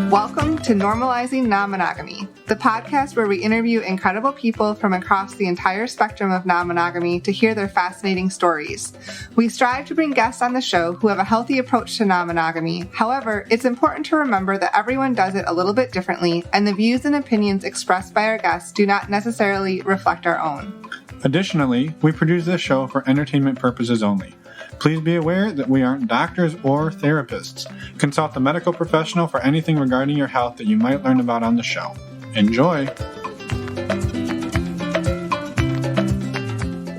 Welcome to Normalizing Non-Monogamy, the podcast where we interview incredible people from across the entire spectrum of non-monogamy to hear their fascinating stories. We strive to bring guests on the show who have a healthy approach to non-monogamy. However, it's important to remember that everyone does it a little bit differently, and the views and opinions expressed by our guests do not necessarily reflect our own. Additionally, we produce this show for entertainment purposes only. Please be aware that we aren't doctors or therapists. Consult a medical professional for anything regarding your health that you might learn about on the show. Enjoy!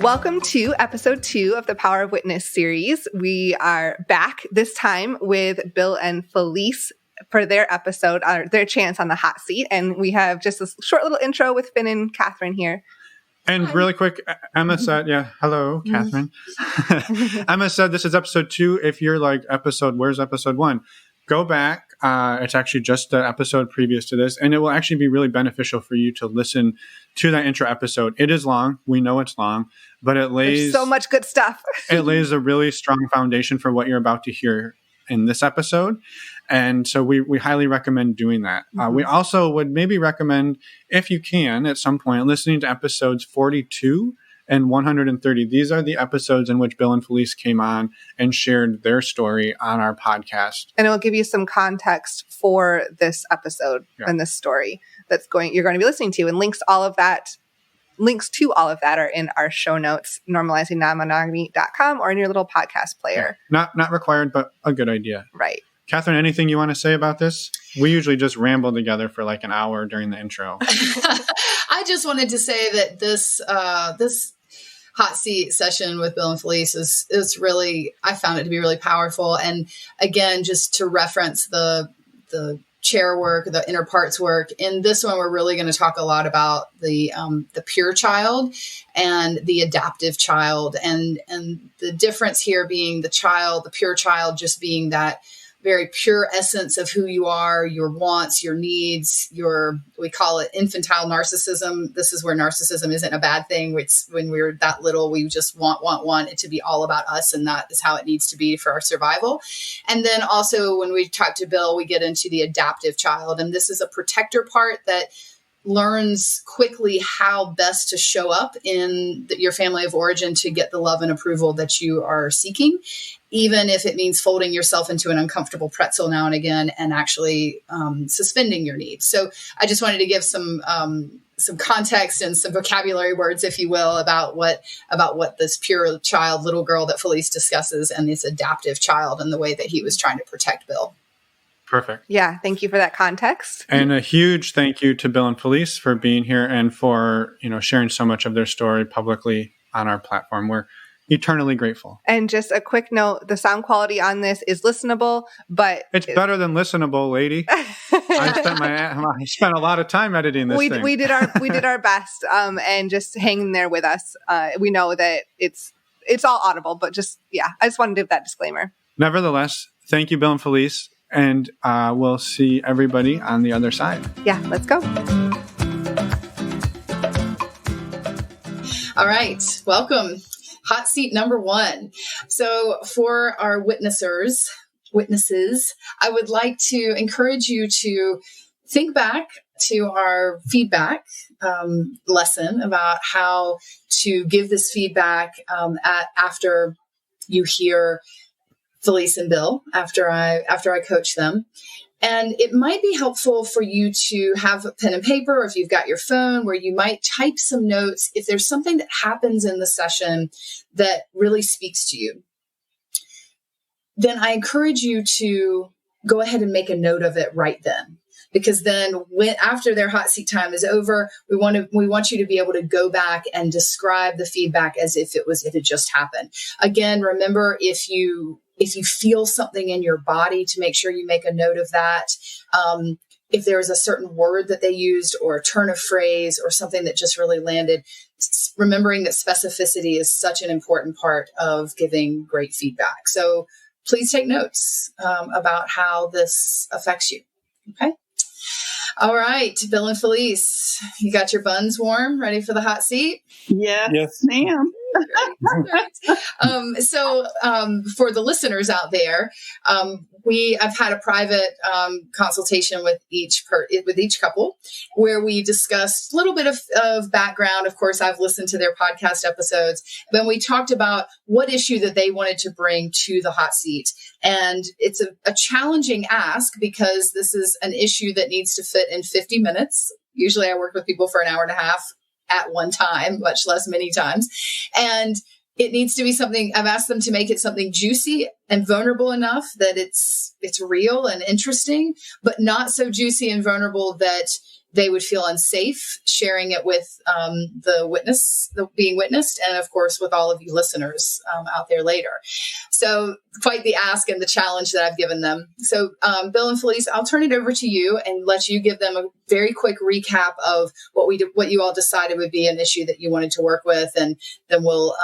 Welcome to episode 2 of the Power of Witness series. We are back this time with Bill and Felice for their episode, their chance on the hot seat. And we have just a short little intro with Finn and Catherine here. And really quick, Emma said, hello, Catherine. Emma said this is episode 2. If you're like, where's episode 1? Go back. It's actually just the episode previous to this. And it will actually be really beneficial for you to listen to that intro episode. It is long. We know it's long, but there's so much good stuff. It lays a really strong foundation for what you're about to hear in this episode. And so we highly recommend doing that. We also would maybe recommend, if you can, at some point, listening to episodes 42 and 130. These are the episodes in which Bill and Felice came on and shared their story on our podcast. And it will give you some context for this episode and this story you're going to be listening to. And links to all of that are in our show notes, normalizingnonmonogamy.com, or in your little podcast player. Yeah. Not required, but a good idea. Right. Catherine, anything you want to say about this? We usually just ramble together for like an hour during the intro. I just wanted to say that this hot seat session with Bill and Felice is really, I found it to be really powerful. And again, just to reference the chair work, the inner parts work. In this one, we're really going to talk a lot about the pure child and the adaptive child, and the difference here being the pure child, just being that very pure essence of who you are, your wants, your needs, we call it infantile narcissism. This is where narcissism isn't a bad thing. It's when we're that little, we just want it to be all about us. And that is how it needs to be for our survival. And then also when we talk to Bill, we get into the adaptive child. And this is a protector part that learns quickly how best to show up in your family of origin to get the love and approval that you are seeking, even if it means folding yourself into an uncomfortable pretzel now and again and actually suspending your needs. So I just wanted to give some context and some vocabulary words, if you will, about what this pure child, little girl that Felice discusses, and this adaptive child and the way that he was trying to protect Bill. Perfect. Yeah, thank you for that context. And a huge thank you to Bill and Felice for being here and for, sharing so much of their story publicly on our platform. We're eternally grateful. And just a quick note, the sound quality on this is listenable, but it's better than listenable, lady. I spent a lot of time editing this thing. We did our best, and just hang there with us. We know that it's all audible, but I just wanted to give that disclaimer. Nevertheless, thank you, Bill and Felice. And we'll see everybody on the other side. Yeah, let's go. All right. Welcome. Hot seat number 1. So for our witnesses, I would like to encourage you to think back to our feedback lesson about how to give this feedback after you hear Felice and Bill, after I coach them. And it might be helpful for you to have a pen and paper, or if you've got your phone, where you might type some notes if there's something that happens in the session that really speaks to you. Then I encourage you to go ahead and make a note of it right then. Because then after their hot seat time is over, we want you to be able to go back and describe the feedback as if it just happened. Again, remember, if you feel something in your body, to make sure you make a note of that. If there was a certain word that they used, or a turn of phrase, or something that just really landed, remembering that specificity is such an important part of giving great feedback. So please take notes about how this affects you. Okay. All right, Bill and Felice, you got your buns warm, ready for the hot seat? Yes, ma'am. Great. So for the listeners out there, I've had a private consultation with each couple where we discussed a little bit of background. Of course, I've listened to their podcast episodes. Then we talked about what issue that they wanted to bring to the hot seat. And it's a challenging ask because this is an issue that needs to fit in 50 minutes. Usually I work with people for an hour and a half at one time, much less many times. And it needs to be something, I've asked them to make it something juicy and vulnerable enough that it's real and interesting, but not so juicy and vulnerable that they would feel unsafe sharing it with being witnessed, and of course with all of you listeners out there later. So quite the ask and the challenge that I've given them. So Bill and Felice, I'll turn it over to you and let you give them a very quick recap of what you all decided would be an issue that you wanted to work with, and then we'll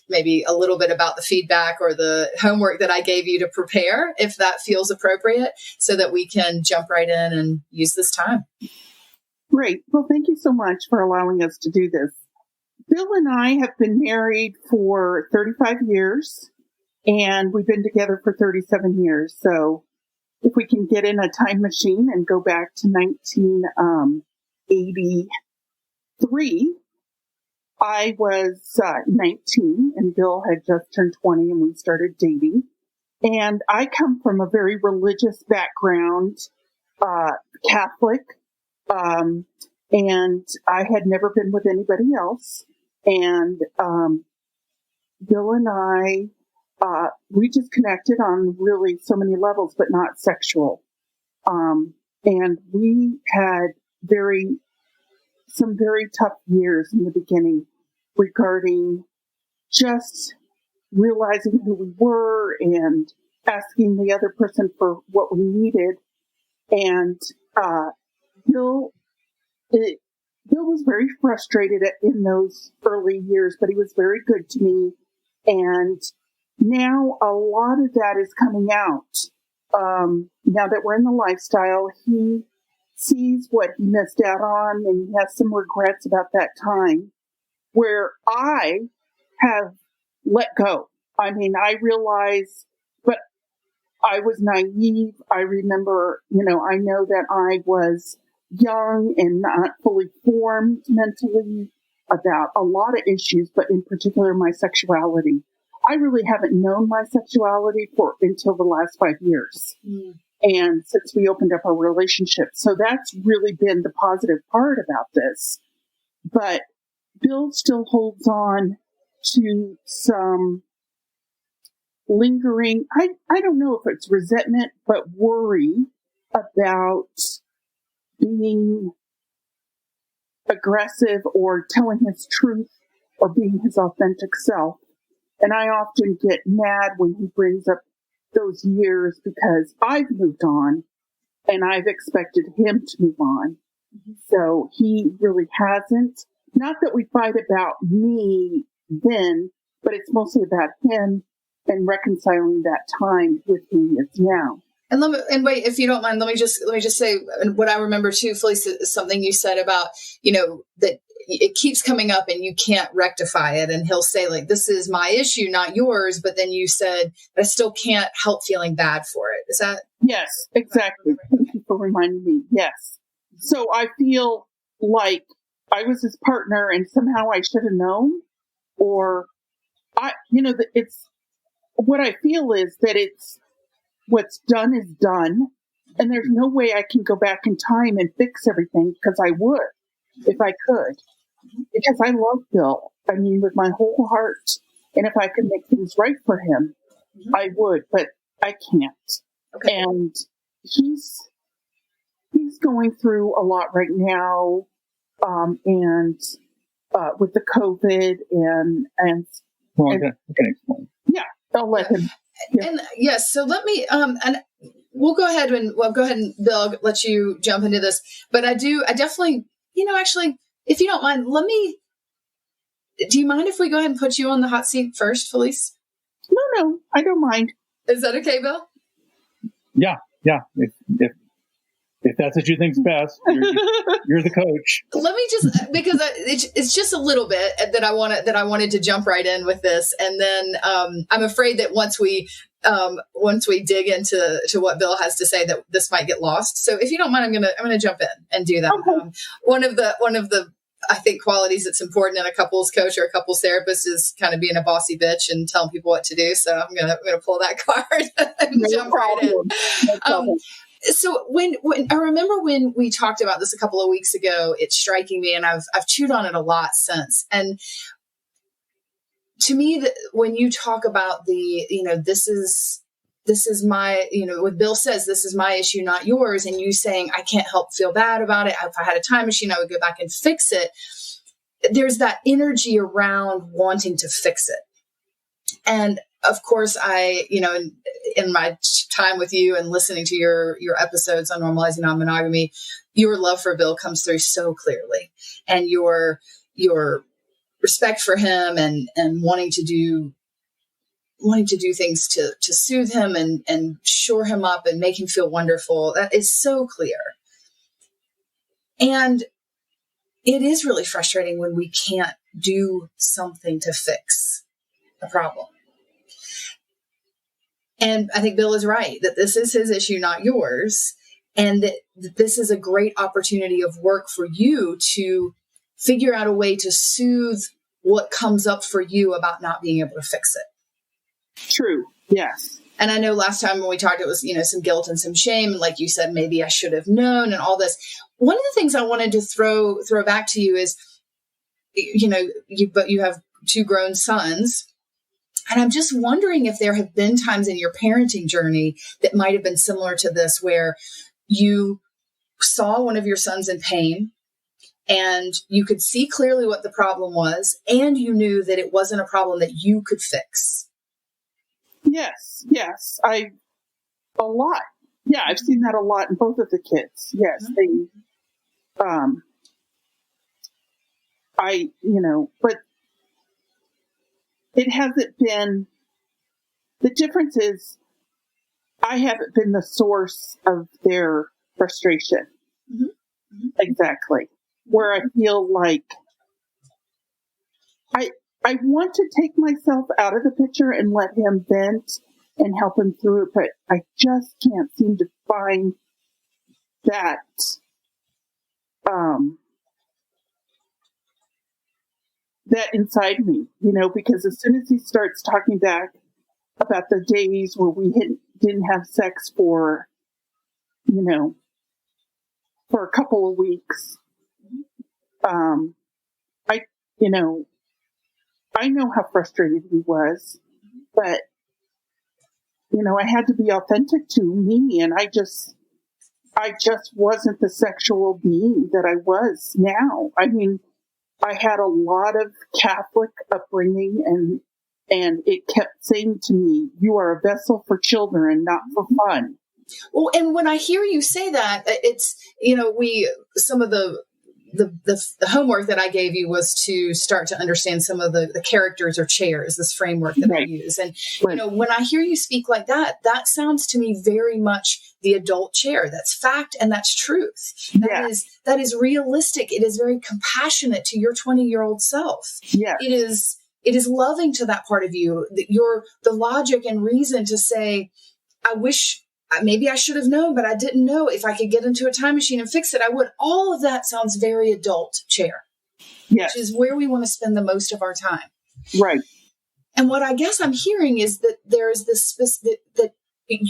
maybe a little bit about the feedback or the homework that I gave you to prepare, if that feels appropriate, so that we can jump right in and use this time. Great. Well, thank you so much for allowing us to do this. Bill and I have been married for 35 years, and we've been together for 37 years. So if we can get in a time machine and go back to 1983, I was 19 and Bill had just turned 20 and we started dating. And I come from a very religious background, Catholic, and I had never been with anybody else. And Bill and I, we just connected on really so many levels, but not sexual. And we had some very tough years in the beginning regarding just realizing who we were and asking the other person for what we needed. And Bill was very frustrated in those early years, but he was very good to me. And now a lot of that is coming out. Now that we're in the lifestyle, he sees what he missed out on, and he has some regrets about that time, where I have let go. I mean, I realize, but I was naive. I remember, I know that I was young and not fully formed mentally about a lot of issues, but in particular my sexuality. I really haven't known my sexuality until the last 5 years. Mm. And since we opened up our relationship. So that's really been the positive part about this. But Bill still holds on to some lingering, I don't know if it's resentment, but worry about being aggressive or telling his truth or being his authentic self. And I often get mad when he brings up those years because I've moved on and I've expected him to move on. Mm-hmm. So he really hasn't. Not that we fight about me then, but it's mostly about him and reconciling that time with me as now. And wait, if you don't mind, let me just say what I remember too, Felice, is something you said about, that it keeps coming up and you can't rectify it. And he'll say like, this is my issue, not yours. But then you said, I still can't help feeling bad for it. Is that? Yes, exactly. Thank you for reminding me. Yes. So I feel like I was his partner and somehow I should have known, or it's what I feel is that it's what's done is done. And there's no way I can go back in time and fix everything, because I would if I could, because I love Bill. I mean, with my whole heart. And if I could make things right for him, I would, but I can't. Okay. And he's going through a lot right now. And with the COVID and well, I can explain. Yeah, I'll let him. Yeah. And yes, so let me and we'll go ahead and Bill, I'll let you jump into this. But I definitely, actually, if you don't mind, do you mind if we go ahead and put you on the hot seat first, Felice? No, I don't mind. Is that okay, Bill? Yeah. If if that's what you think's best, you're the coach. Let me just, because it's just a little bit that I wanted to jump right in with this. And then I'm afraid that once we dig into what Bill has to say, that this might get lost. So if you don't mind, I'm gonna jump in and do that. Okay. One of the I think qualities that's important in a couples coach or a couples therapist is kind of being a bossy bitch and telling people what to do. So I'm gonna pull that card and jump right in. No So when I remember when we talked about this a couple of weeks ago, it's striking me, and I've chewed on it a lot since. And to me, when you talk about this is my, what Bill says, this is my issue, not yours. And you saying, I can't help feel bad about it. If I had a time machine, I would go back and fix it. There's that energy around wanting to fix it. And of course, in my time with you and listening to your episodes on normalizing non-monogamy, your love for Bill comes through so clearly, and your respect for him and wanting to do things to soothe him and shore him up and make him feel wonderful. That is so clear. And it is really frustrating when we can't do something to fix a problem. And I think Bill is right that this is his issue, not yours. And that this is a great opportunity of work for you to figure out a way to soothe what comes up for you about not being able to fix it. True. Yes. And I know last time when we talked, it was, some guilt and some shame. And like you said, maybe I should have known and all this. One of the things I wanted to throw back to you is, you have 2 grown sons. And I'm just wondering if there have been times in your parenting journey that might have been similar to this, where you saw one of your sons in pain and you could see clearly what the problem was, and you knew that it wasn't a problem that you could fix. Yes. A lot. Yeah, I've seen that a lot in both of the kids. Yes, mm-hmm. But it hasn't been, the difference is I haven't been the source of their frustration. Mm-hmm. Mm-hmm. Exactly. Where I feel like I want to take myself out of the picture and let him vent and help him through it, but I just can't seem to find that, that inside me, because as soon as he starts talking back about the days where we didn't have sex for a couple of weeks, I know how frustrated he was, but, I had to be authentic to me, and I just wasn't the sexual being that I was now. I mean, I had a lot of Catholic upbringing, and it kept saying to me, you are a vessel for children, not for fun. Well, and when I hear you say that, it's, some of the homework that I gave you was to start to understand some of the characters or chairs, this framework that right. I use. And, when I hear you speak like that, that sounds to me very much the adult chair. That's fact and that's truth. That is realistic. It is very compassionate to your 20-year-old self. Yeah. It is loving to that part of you, the logic and reason to say, I wish maybe I should have known, but I didn't know. If I could get into a time machine and fix it, I would. All of that sounds very adult chair, yes. Which is where we want to spend the most of our time. Right. And what I guess I'm hearing is that there's this, that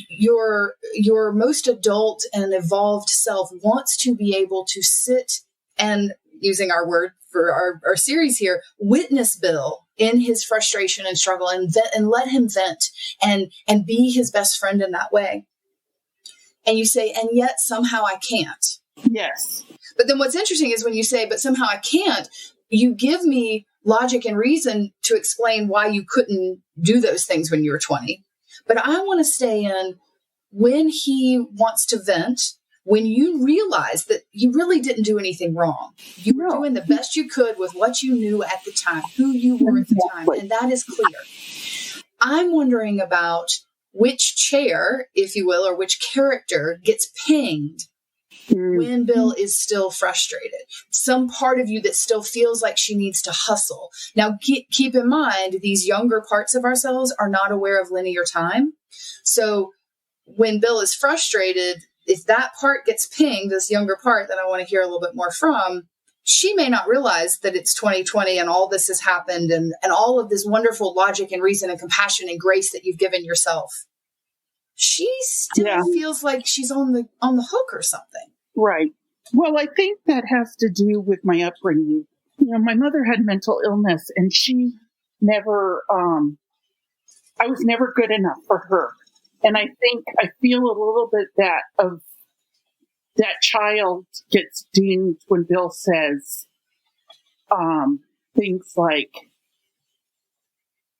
your most adult and evolved self wants to be able to sit and, using our word for our series here, witness Bill in his frustration and struggle and let him vent and be his best friend in that way. And you say, and yet somehow I can't. Yes. But then what's interesting is when you say, but somehow I can't, you give me logic and reason to explain why you couldn't do those things when you were 20. But I want to stay in when he wants to vent, when you realize that you really didn't do anything wrong. You were doing the best you could with what you knew at the time, who you were at the time. And that is clear. I'm wondering about which chair, if you will, or which character gets pinged when Bill is still frustrated. Some part of you that still feels like she needs to hustle. Now, keep in mind, these younger parts of ourselves are not aware of linear time. So when Bill is frustrated, if that part gets pinged, this younger part that I want to hear a little bit more from, she may not realize that it's 2020 and all this has happened and all of this wonderful logic and reason and compassion and grace that you've given yourself. She still feels like she's on the hook or something. Right. Well, I think that has to do with my upbringing. My mother had mental illness, and she never, I was never good enough for her. And I feel a little bit that child gets dinged when Bill says things like,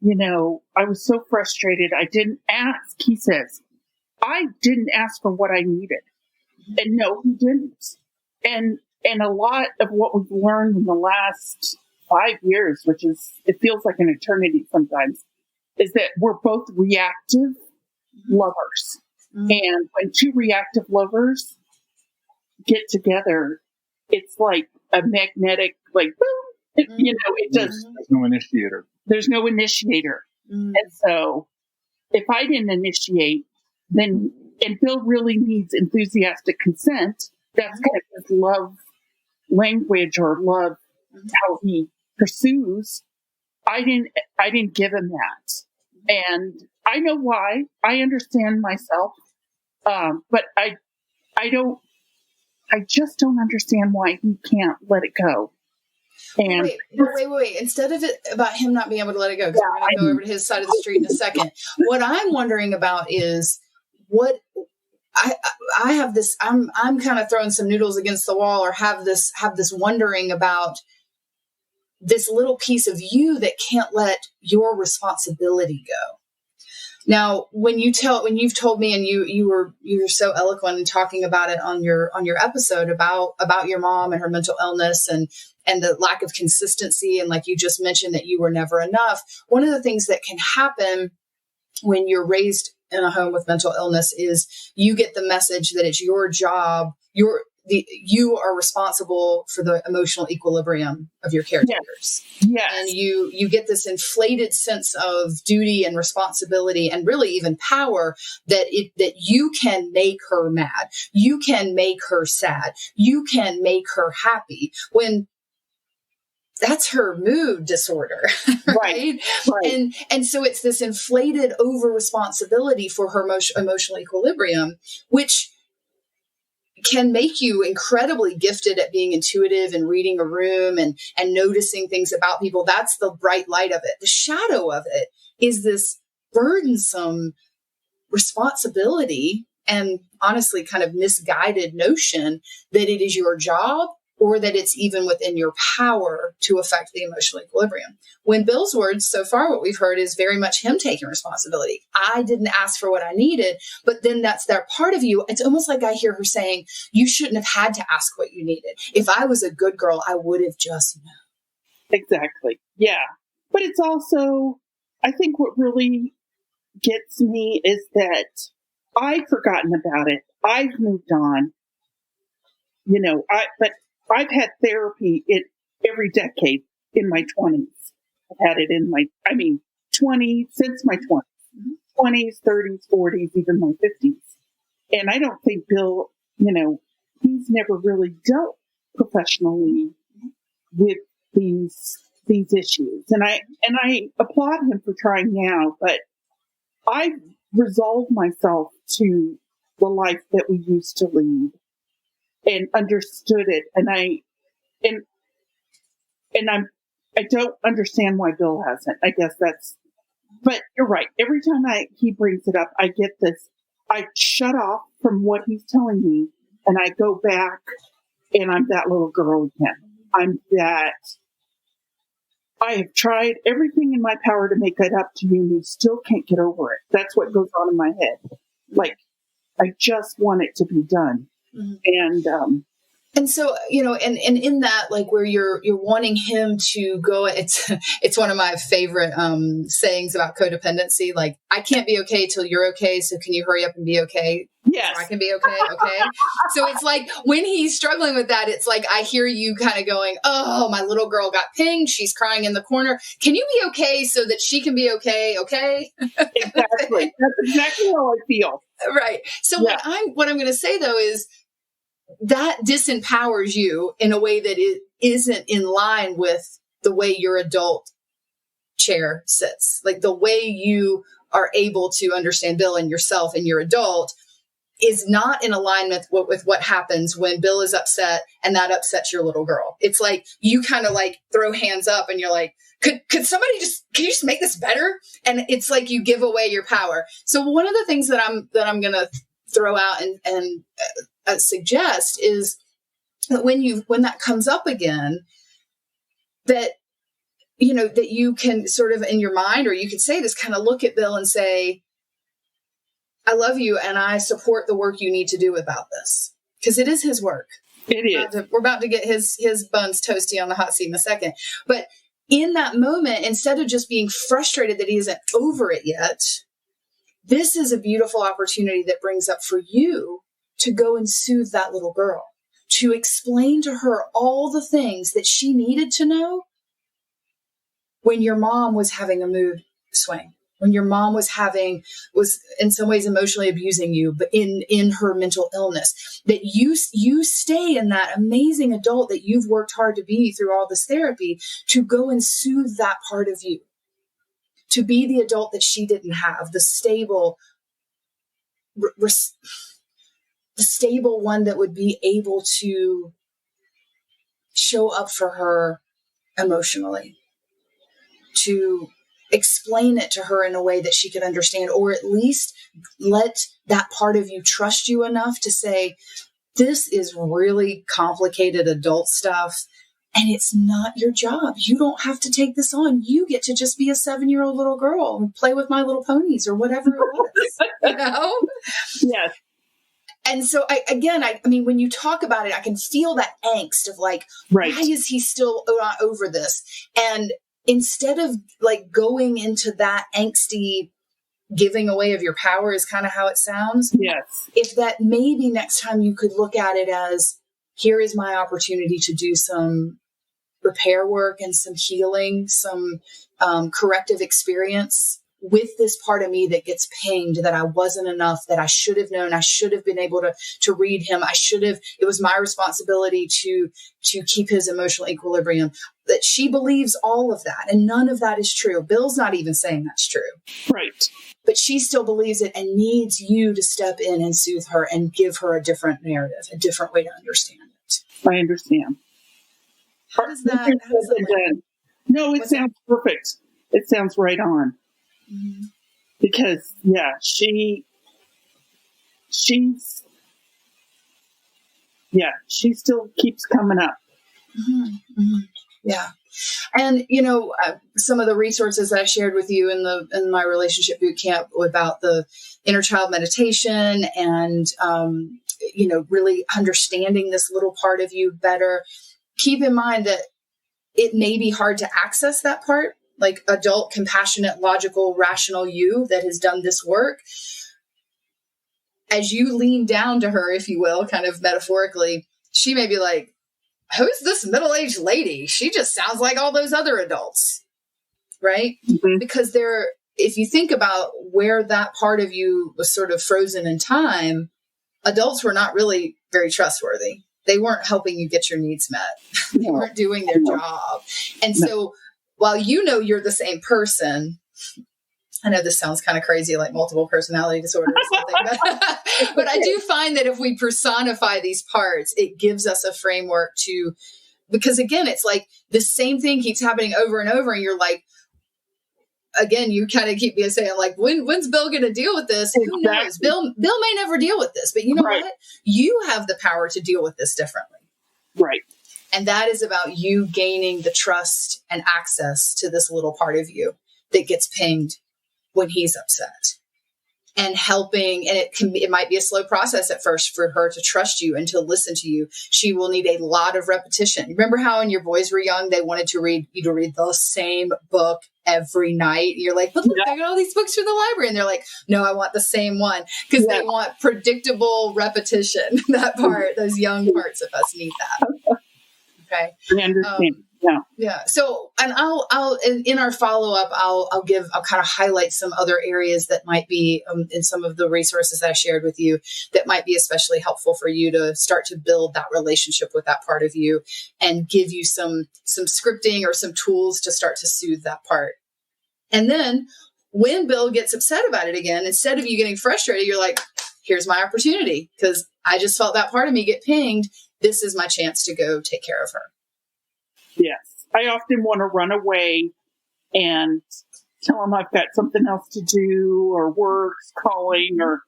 I was so frustrated. I didn't ask. He says, I didn't ask for what I needed. And no, he didn't. And a lot of what we've learned in the last 5 years, it feels like an eternity sometimes, is that we're both reactive lovers. Mm-hmm. And when two reactive lovers get together, it's like a magnetic, like, boom, it does. There's no initiator. There's no initiator. Mm-hmm. And so if I didn't initiate, then, and Bill really needs enthusiastic consent, that's kind of his love language or love, how he pursues. I didn't give him that. And I know why. I understand myself. But I just don't understand why he can't let it go. And wait. Instead of it about him not being able to let it go, because we're going to go over to his side of the street in a second. What I'm wondering about is what I have this, I'm kind of throwing some noodles against the wall, or have this wondering about this little piece of you that can't let your responsibility go. Now, when you've told me, and you were so eloquent in talking about it on your episode about your mom and her mental illness and the lack of consistency, and like you just mentioned that you were never enough. One of the things that can happen when you're raised in a home with mental illness is you get the message that it's your job, you are responsible for the emotional equilibrium of your caretakers. Yes. And you get this inflated sense of duty and responsibility, and really even power, that you can make her mad, you can make her sad, you can make her happy, when that's her mood disorder, right? And so it's this inflated over responsibility for her emotional equilibrium, which can make you incredibly gifted at being intuitive and reading a room and noticing things about people. That's the bright light of it. The shadow of it is this burdensome responsibility and honestly kind of misguided notion that it is your job, or that it's even within your power to affect the emotional equilibrium. When Bill's words so far, what we've heard is very much him taking responsibility. I didn't ask for what I needed, but then that's that part of you. It's almost like I hear her saying, you shouldn't have had to ask what you needed. If I was a good girl, I would have just known. Exactly. Yeah. But it's also, I think what really gets me is that I've forgotten about it. I've moved on, but I've had therapy in every decade in my 20s. I've had it in my, 20s, since my 20s, 20s, 30s, 40s, even my 50s. And I don't think Bill, he's never really dealt professionally with these issues. And I applaud him for trying now, but I've resolved myself to the life that we used to lead and understood it. And I don't understand why Bill hasn't. I guess but you're right. Every time he brings it up, I get this, I shut off from what he's telling me, and I go back and I'm that little girl again. I have tried everything in my power to make it up to you, and you still can't get over it. That's what goes on in my head. Like, I just want it to be done. Mm-hmm. And And so, and in that, like where you're wanting him to go, it's one of my favorite sayings about codependency. Like, I can't be okay till you're okay. So can you hurry up and be okay? Yes. So I can be okay. Okay. So it's like when he's struggling with that, it's like, I hear you kind of going, oh, my little girl got pinged. She's crying in the corner. Can you be okay so that she can be okay? Okay. Exactly. That's exactly how I feel. Right. So Yeah. what I'm going to say though is, that disempowers you in a way that it isn't in line with the way your adult chair sits. Like the way you are able to understand Bill and yourself and your adult is not in alignment with what happens when Bill is upset and that upsets your little girl. It's like you kind of like throw hands up and you're like, can you just make this better? And it's like you give away your power. So one of the things that I'm going to throw out and suggest is that when that comes up again, that that you can sort of in your mind, or you could say this, kind of look at Bill and say, I love you and I support the work you need to do about this, because it is his work. It is. We're about to get his buns toasty on the hot seat in a second. But in that moment, instead of just being frustrated that he isn't over it yet, this is a beautiful opportunity that brings up for you to go and soothe that little girl, to explain to her all the things that she needed to know when your mom was having a mood swing, when your mom was in some ways emotionally abusing you, but in her mental illness, that you stay in that amazing adult that you've worked hard to be through all this therapy, to go and soothe that part of you, to be the adult that she didn't have, the stable, the stable one that would be able to show up for her emotionally, to explain it to her in a way that she could understand, or at least let that part of you trust you enough to say, this is really complicated adult stuff and it's not your job. You don't have to take this on. You get to just be a 7-year-old little girl and play with My Little Ponies or whatever it was, Yes. And so I mean, when you talk about it, I can feel that angst of like, right. Why is he still not over this? And instead of like going into that angsty giving away of your power is kind of how it sounds. Yes. If that maybe next time you could look at it as, here is my opportunity to do some repair work and some healing, some corrective experience with this part of me that gets pinged, that I wasn't enough, that I should have known, I should have been able to read him. It was my responsibility to keep his emotional equilibrium. That she believes all of that. And none of that is true. Bill's not even saying that's true. Right. But she still believes it and needs you to step in and soothe her and give her a different narrative, a different way to understand it. I understand. How does that land? No, it sounds perfect. It sounds right on. Mm-hmm. Because, yeah, she still keeps coming up. Mm-hmm. Mm-hmm. Yeah. And, some of the resources that I shared with you in my relationship boot camp about the inner child meditation and, really understanding this little part of you better. Keep in mind that it may be hard to access that part, like adult, compassionate, logical, rational you that has done this work. As you lean down to her, if you will, kind of metaphorically, she may be like, who's this middle-aged lady? She just sounds like all those other adults, right? Mm-hmm. Because if you think about where that part of you was sort of frozen in time, adults were not really very trustworthy. They weren't helping you get your needs met. They weren't doing their job. And so while you're the same person, I know this sounds kind of crazy, like multiple personality disorder or something, but I do find that if we personify these parts, it gives us a framework because again, it's like the same thing keeps happening over and over. And you're like, again, you kind of keep saying like, when's Bill going to deal with this? Exactly. Who knows? Bill may never deal with this, but you know what? You have the power to deal with this differently. Right. And that is about you gaining the trust and access to this little part of you that gets pinged when he's upset. and helping. And it might be a slow process at first for her to trust you and to listen to you. She will need a lot of repetition. Remember how when your boys were young, they wanted to read the same book every night? You're like, but look, I got all these books from the library. And they're like, no, I want the same one, because they want predictable repetition. That part, those young parts of us need that. Okay. I understand. Yeah. So, and I'll in our follow up, I'll kind of highlight some other areas that might be in some of the resources that I shared with you that might be especially helpful for you to start to build that relationship with that part of you, and give you some scripting or some tools to start to soothe that part. And then when Bill gets upset about it again, instead of you getting frustrated, you're like, here's my opportunity, because I just felt that part of me get pinged. This is my chance to go take care of her. Yes. I often want to run away and tell them I've got something else to do, or work's calling, or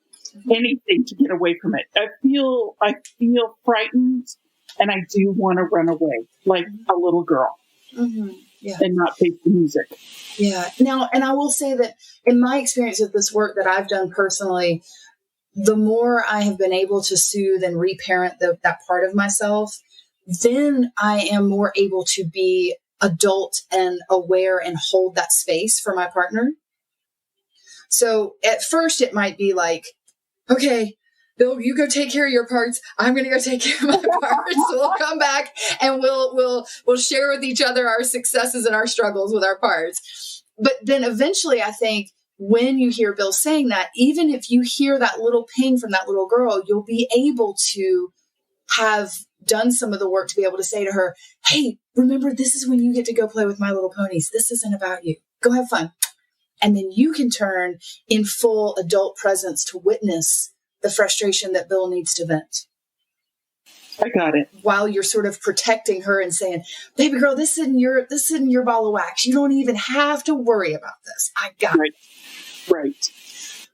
anything to get away from it. I feel frightened, and I do want to run away like a little girl. Mm-hmm. Yeah. And not face the music. Yeah. Now, and I will say that in my experience with this work that I've done personally, the more I have been able to soothe and reparent that part of myself, then I am more able to be adult and aware and hold that space for my partner. So at first it might be like, okay, Bill, you go take care of your parts. I'm going to go take care of my parts. We'll come back and we'll share with each other our successes and our struggles with our parts. But then eventually, I think when you hear Bill saying that, even if you hear that little ping from that little girl, you'll be able to have done some of the work to be able to say to her, hey, remember, this is when you get to go play with My Little Ponies. This isn't about you. Go have fun. And then you can turn in full adult presence to witness the frustration that Bill needs to vent. I got it. While you're sort of protecting her and saying, baby girl, this isn't your ball of wax. You don't even have to worry about this. I got it. Right.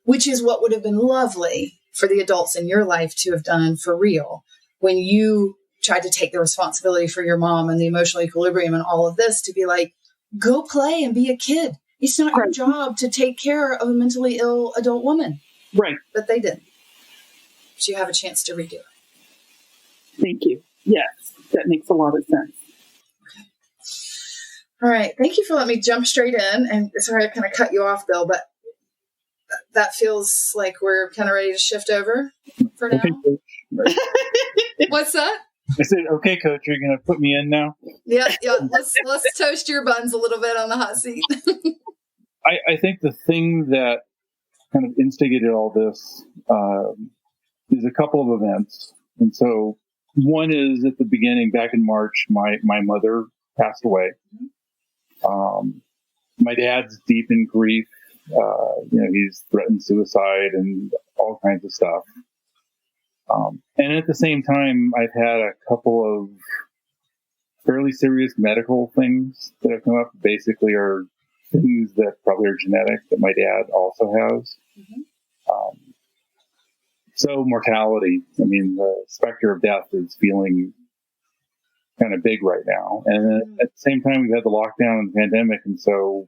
Which is what would have been lovely for the adults in your life to have done for real when you tried to take the responsibility for your mom and the emotional equilibrium and all of this, to be like, go play and be a kid. It's not your job to take care of a mentally ill adult woman. Right. But they didn't. But you have a chance to redo it. Thank you. Yes, that makes a lot of sense. Okay. All right. Thank you for letting me jump straight in. And sorry, I kind of cut you off, Bill, but that feels like we're kind of ready to shift over for now. Okay, What's that? I said, okay, coach, you're going to put me in now? Yeah. Let's toast your buns a little bit on the hot seat. I think the thing that kind of instigated all this is a couple of events. And so one is at the beginning, back in March, my mother passed away. My dad's deep in grief. He's threatened suicide and all kinds of stuff. And at the same time, I've had a couple of fairly serious medical things that have come up. Basically are things that probably are genetic that my dad also has. Mm-hmm. So mortality, I mean, the specter of death is feeling kind of big right now. And at the same time, we've had the lockdown and the pandemic. And so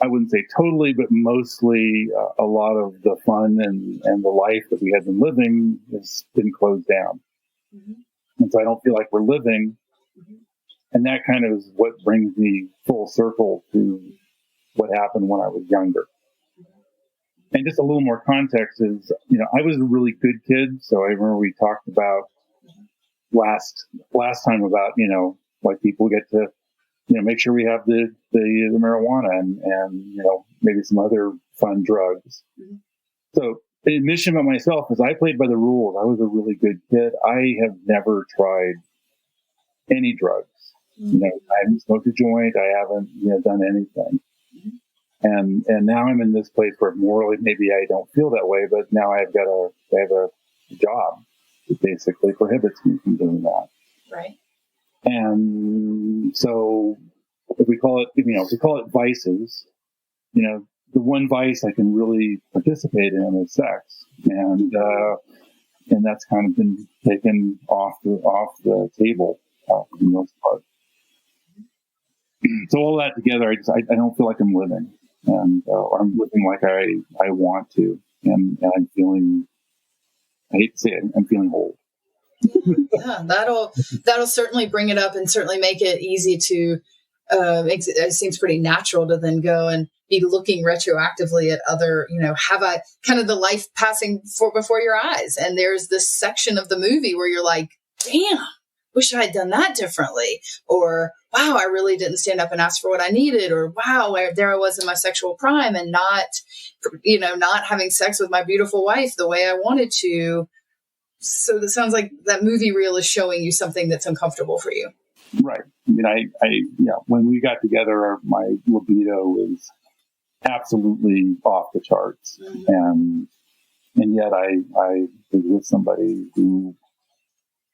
I wouldn't say totally, but mostly a lot of the fun and the life that we had been living has been closed down. Mm-hmm. And so I don't feel like we're living. Mm-hmm. And that kind of is what brings me full circle to what happened when I was younger. And just a little more context is, I was a really good kid. So I remember we talked about last time about, like people get to, make sure we have the marijuana and maybe some other fun drugs. Mm-hmm. So the admission about myself is I played by the rules. I was a really good kid. I have never tried any drugs. Mm-hmm. I haven't smoked a joint. I haven't, done anything. Mm-hmm. And now I'm in this place where morally maybe I don't feel that way, but now I have a job that basically prohibits me from doing that. Right. And so if we call it vices, the one vice I can really participate in is sex. And that's kind of been taken off the table for the most part. So all that together, I don't feel like I'm living. and I'm living like I want to, and I'm feeling, I hate to say it, I'm feeling whole. Yeah, that'll certainly bring it up and certainly make it easy to, it seems pretty natural to then go and be looking retroactively at other, have a kind of the life passing before your eyes. And there's this section of the movie where you're like, damn, wish I had done that differently. Or, wow, I really didn't stand up and ask for what I needed. Or, wow, there I was in my sexual prime and not having sex with my beautiful wife the way I wanted to. So this sounds like that movie reel is showing you something that's uncomfortable for you. Right. I mean, when we got together, my libido was absolutely off the charts. Mm-hmm. And yet I was with somebody who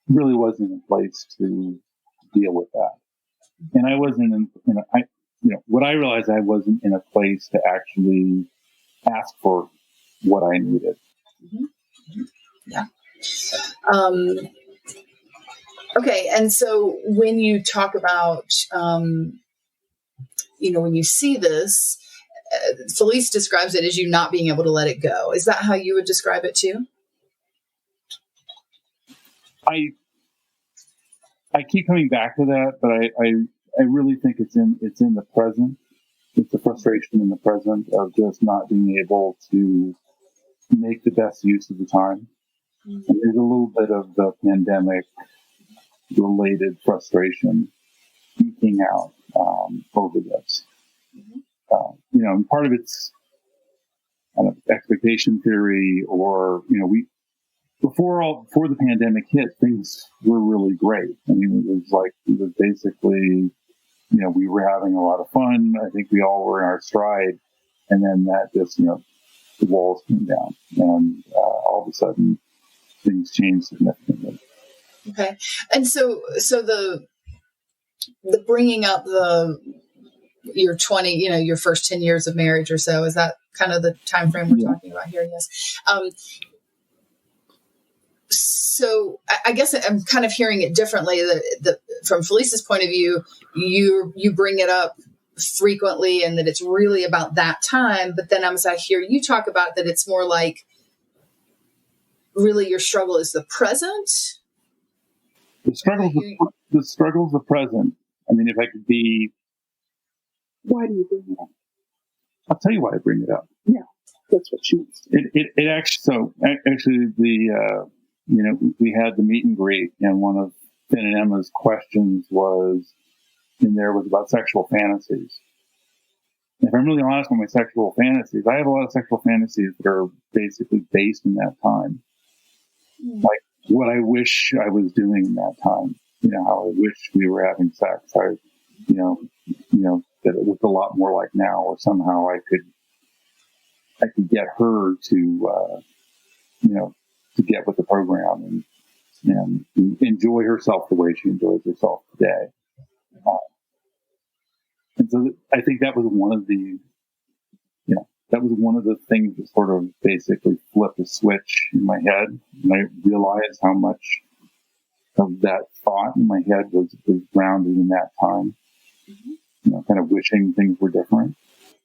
really wasn't in a place to deal with that. And I wasn't what I realized, I wasn't in a place to actually ask for what I needed. Mm-hmm. Mm-hmm. Yeah. Okay. And so when you talk about, when you see this, Felice describes it as you not being able to let it go. Is that how you would describe it too? I keep coming back to that, but I really think it's in the present. It's the frustration in the present of just not being able to make the best use of the time. Mm-hmm. And there's a little bit of the pandemic related frustration eking out over this. Mm-hmm. Part of it's kind of expectation theory, or before the pandemic hit, things were really great. I mean, it was basically, we were having a lot of fun. I think we all were in our stride, and then that just, the walls came down, and all of a sudden things changed significantly. Okay, and so the bringing up your 20, your first 10 years of marriage or so, is that kind of the time frame we're talking about here? Yes. So I guess I'm kind of hearing it differently. That from Felice's point of view, you bring it up frequently, and that it's really about that time. But then as I hear you talk about that, it's more like really your struggle is the present. The struggle's the present. I mean, if I could be, why do you bring it up? I'll tell you why I bring it up. Yeah, that's what she wants. It actually we had the meet and greet, and one of Finn and Emma's questions was about sexual fantasies. If I'm really honest with my sexual fantasies, I have a lot of sexual fantasies that are basically based in that time. Like what I wish I was doing in that time. How I wish we were having sex. That it looked a lot more like now, or somehow I could get her to get with the program and enjoy herself the way she enjoys herself today. And so I think that was one of the things that sort of basically flipped a switch in my head. And I realized how much of that thought in my head was grounded in that time. Mm-hmm. Kind of wishing things were different.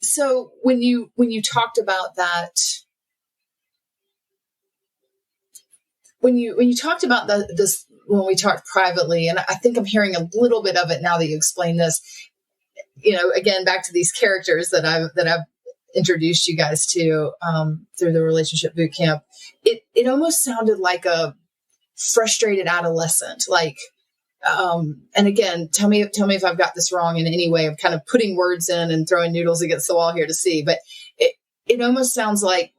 So when you talked about that, when you talked about this, when we talked privately, and I think I'm hearing a little bit of it now that you explain this, again, back to these characters that I've introduced you guys to through the relationship boot camp, it almost sounded like a frustrated adolescent, like, and again, tell me if I've got this wrong in any way. I'm kind of putting words in and throwing noodles against the wall here to see, but it almost sounds like,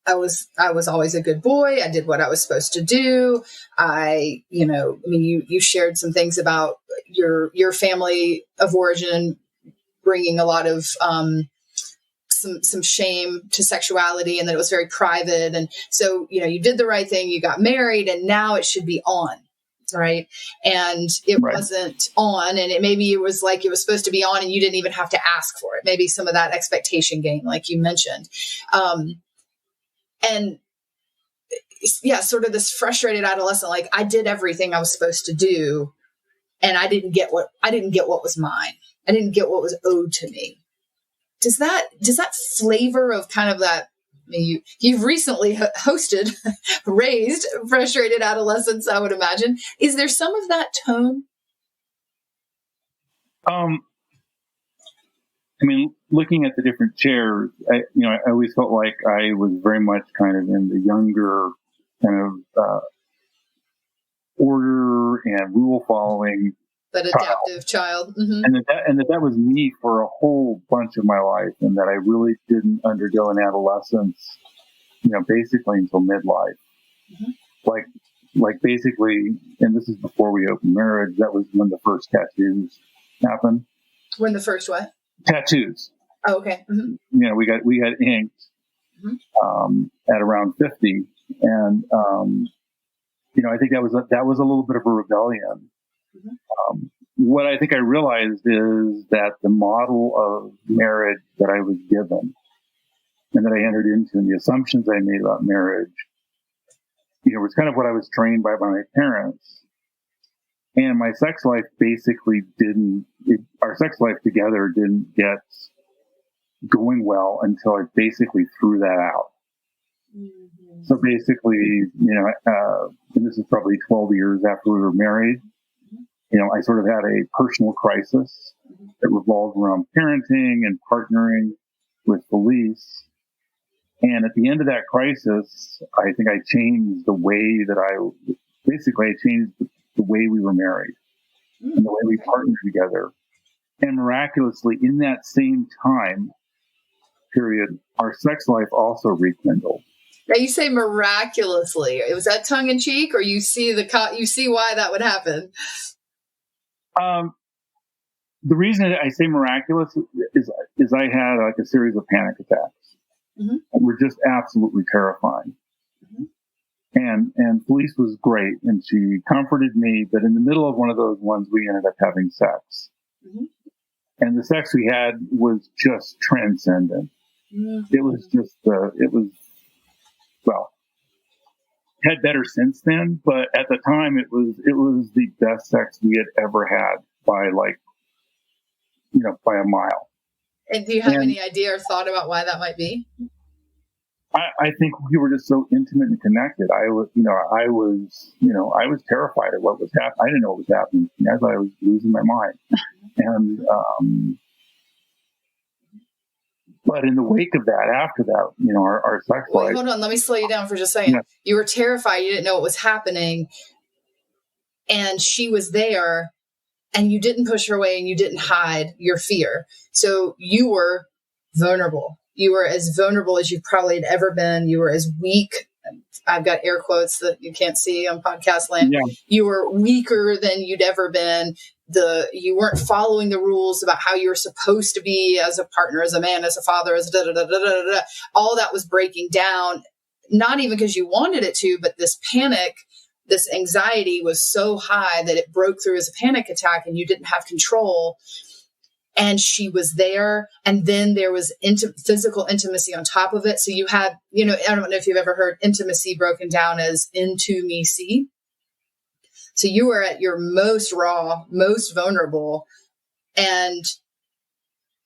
I was always a good boy. I did what I was supposed to do. You shared some things about your family of origin bringing a lot of, some shame to sexuality, and that it was very private. And so, you did the right thing, you got married, and now it should be on. Right. And it wasn't on, and maybe it was like it was supposed to be on and you didn't even have to ask for it. Maybe some of that expectation game, like you mentioned. And yeah, sort of this frustrated adolescent, like I did everything I was supposed to do and I didn't get what was mine. I didn't get what was owed to me. Does that flavor of kind of that, I mean, you've recently hosted, raised frustrated adolescents, I would imagine. Is there some of that tone? I mean, looking at the different chairs, I always felt like I was very much kind of in the younger kind of order and rule following. That adaptive child. Mm-hmm. And that was me for a whole bunch of my life, and that I really didn't undergo an adolescence, basically until midlife. Mm-hmm. Like basically, and this is before we opened marriage, that was when the first tattoos happened. When the first what? Tattoos. Oh, okay. Mm-hmm. We got inked at around 50, and I think that was a little bit of a rebellion. Mm-hmm. What I think I realized is that the model of marriage that I was given and that I entered into, and the assumptions I made about marriage, was kind of what I was trained by my parents. And my sex life basically our sex life together didn't get going well until I basically threw that out. Mm-hmm. So basically, and this is probably 12 years after we were married, I sort of had a personal crisis that revolved around parenting and partnering with Felice. And at the end of that crisis, I think I changed the way that I changed the way we were married and the way we partnered together. And miraculously, in that same time period, our sex life also rekindled. Now you say miraculously. Was that tongue in cheek, or you see why that would happen? The reason I say miraculous is I had like a series of panic attacks. Mm-hmm. That were just absolutely terrifying. Mm-hmm. And Felice was great, and she comforted me, but in the middle of one of those ones, we ended up having sex. Mm-hmm. And the sex we had was just transcendent. Mm-hmm. It was just, had better since then, but at the time it was the best sex we had ever had by by a mile. And do you have any idea or thought about why that might be? I think we were just so intimate and connected. I was terrified of what was happening. I didn't know what was happening. I thought I was losing my mind. And, but in the wake of that, after that, our sex life. Wait, hold on. Let me slow you down for just a second. Yeah. You were terrified. You didn't know what was happening. And she was there, and you didn't push her away, and you didn't hide your fear. So you were vulnerable. You were as vulnerable as you probably had ever been. You were as weak. I've got air quotes that you can't see on podcast land. Yeah. You were weaker than you'd ever been. You weren't following the rules about how you were supposed to be as a partner, as a man, as a father, as da-da-da-da-da-da. All that was breaking down, not even because you wanted it to, but this panic, this anxiety was so high that it broke through as a panic attack, and you didn't have control. And she was there. And then there was physical intimacy on top of it. So you had, I don't know if you've ever heard intimacy broken down as into me see. So you were at your most raw, most vulnerable, and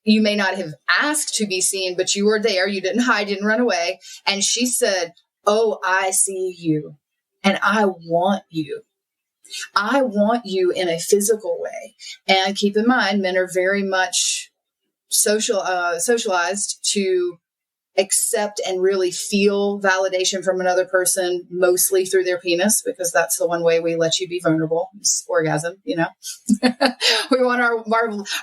you may not have asked to be seen, but you were there. You didn't hide, didn't run away. And she said, "Oh, I see you, and I want you. I want you in a physical way." And keep in mind, men are very much socialized to accept and really feel validation from another person, mostly through their penis, because that's the one way we let you be vulnerable. It's orgasm, We want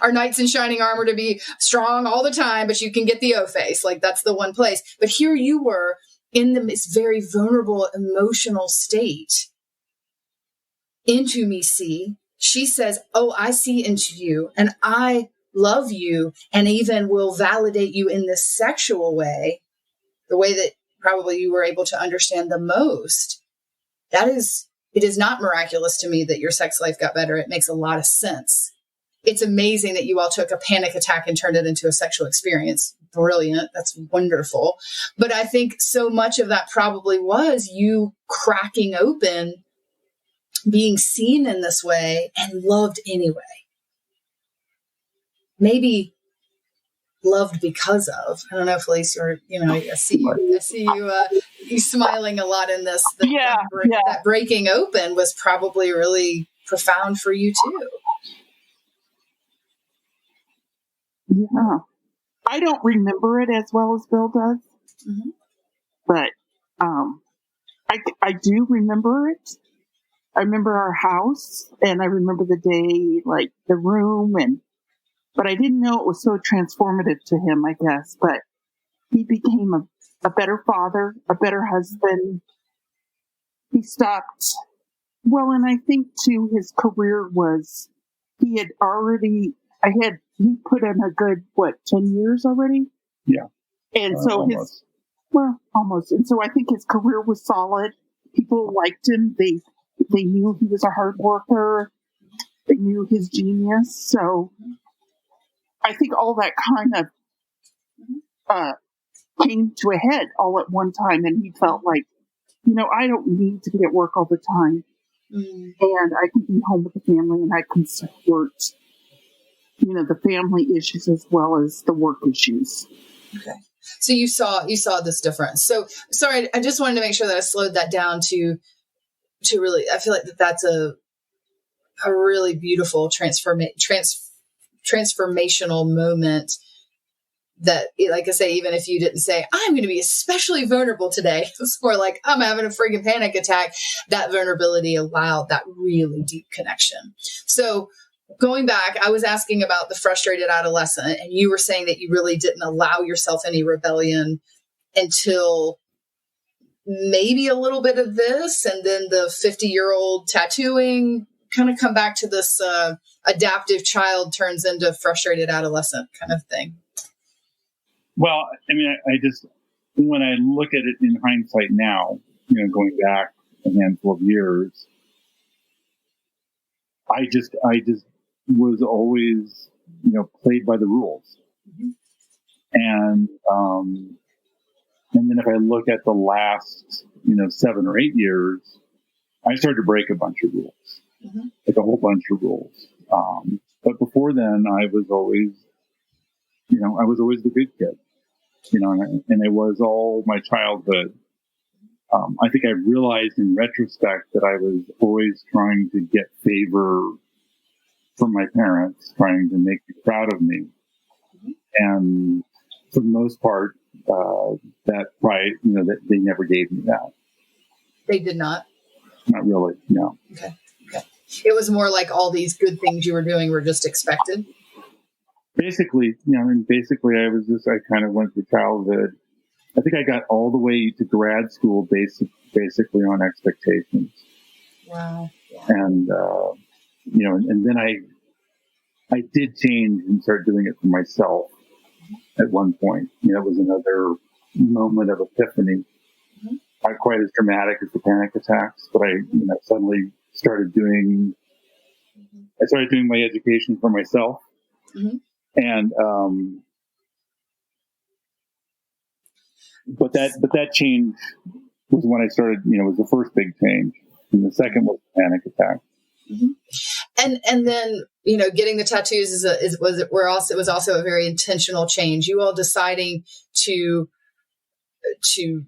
our knights in shining armor to be strong all the time, but you can get the O face. Like, that's the one place. But here you were in this very vulnerable, emotional state. Into me see. She says, "Oh, I see into you, and I love you, and even will validate you in this sexual way," the way that probably you were able to understand the most. It is not miraculous to me that your sex life got better. It makes a lot of sense. It's amazing that you all took a panic attack and turned it into a sexual experience. Brilliant. That's wonderful. But I think so much of that probably was you cracking open, being seen in this way, and loved anyway. maybe loved because of. I don't know, Felice, or I see you smiling a lot in this. That breaking open was probably really profound for you too. Yeah, I don't remember it as well as Bill does, but I do remember it. I remember our house, and I remember the day, like the room, but I didn't know it was so transformative to him, I guess. But he became a better father, a better husband. He stopped. Well, and I think too, his career was, he put in a good, 10 years already? Yeah. And so almost. Almost. And so I think his career was solid. People liked him. They knew he was a hard worker. They knew his genius. So I think all that kind of came to a head all at one time. And he felt like, I don't need to be at work all the time. And I can be home with the family, and I can support, the family issues as well as the work issues. Okay. So you saw this difference. So sorry, I just wanted to make sure that I slowed that down to really, I feel like that's a really beautiful transformational moment that, like I say, even if you didn't say, I'm going to be especially vulnerable today, it's more like, I'm having a freaking panic attack. That vulnerability allowed that really deep connection. So going back, I was asking about the frustrated adolescent, and you were saying that you really didn't allow yourself any rebellion until maybe a little bit of this, and then the 50-year-old tattooing, kind of come back to this adaptive child turns into frustrated adolescent kind of thing. Well, I mean, I just, when I look at it in hindsight now, going back a handful of years, I just was always, played by the rules. And then if I look at the last, 7 or 8 years, I started to break a bunch of rules, like a whole bunch of rules. But before then, I was always the good kid, and it was all my childhood. I think I realized in retrospect that I was always trying to get favor from my parents, trying to make them proud of me. And for the most part, that pride, that they never gave me that. They did not? Not really, no. Okay. It was more like all these good things you were doing were just expected? Basically, I kind of went through childhood. I think I got all the way to grad school basically on expectations. Wow. And, and then I did change and start doing it for myself at one point. It was another moment of epiphany. Not quite as dramatic as the panic attacks, but I suddenly started doing my education for myself. And, but that change was when I started, was the first big change. And the second was the panic attack. And then, getting the tattoos was also a very intentional change. You all deciding to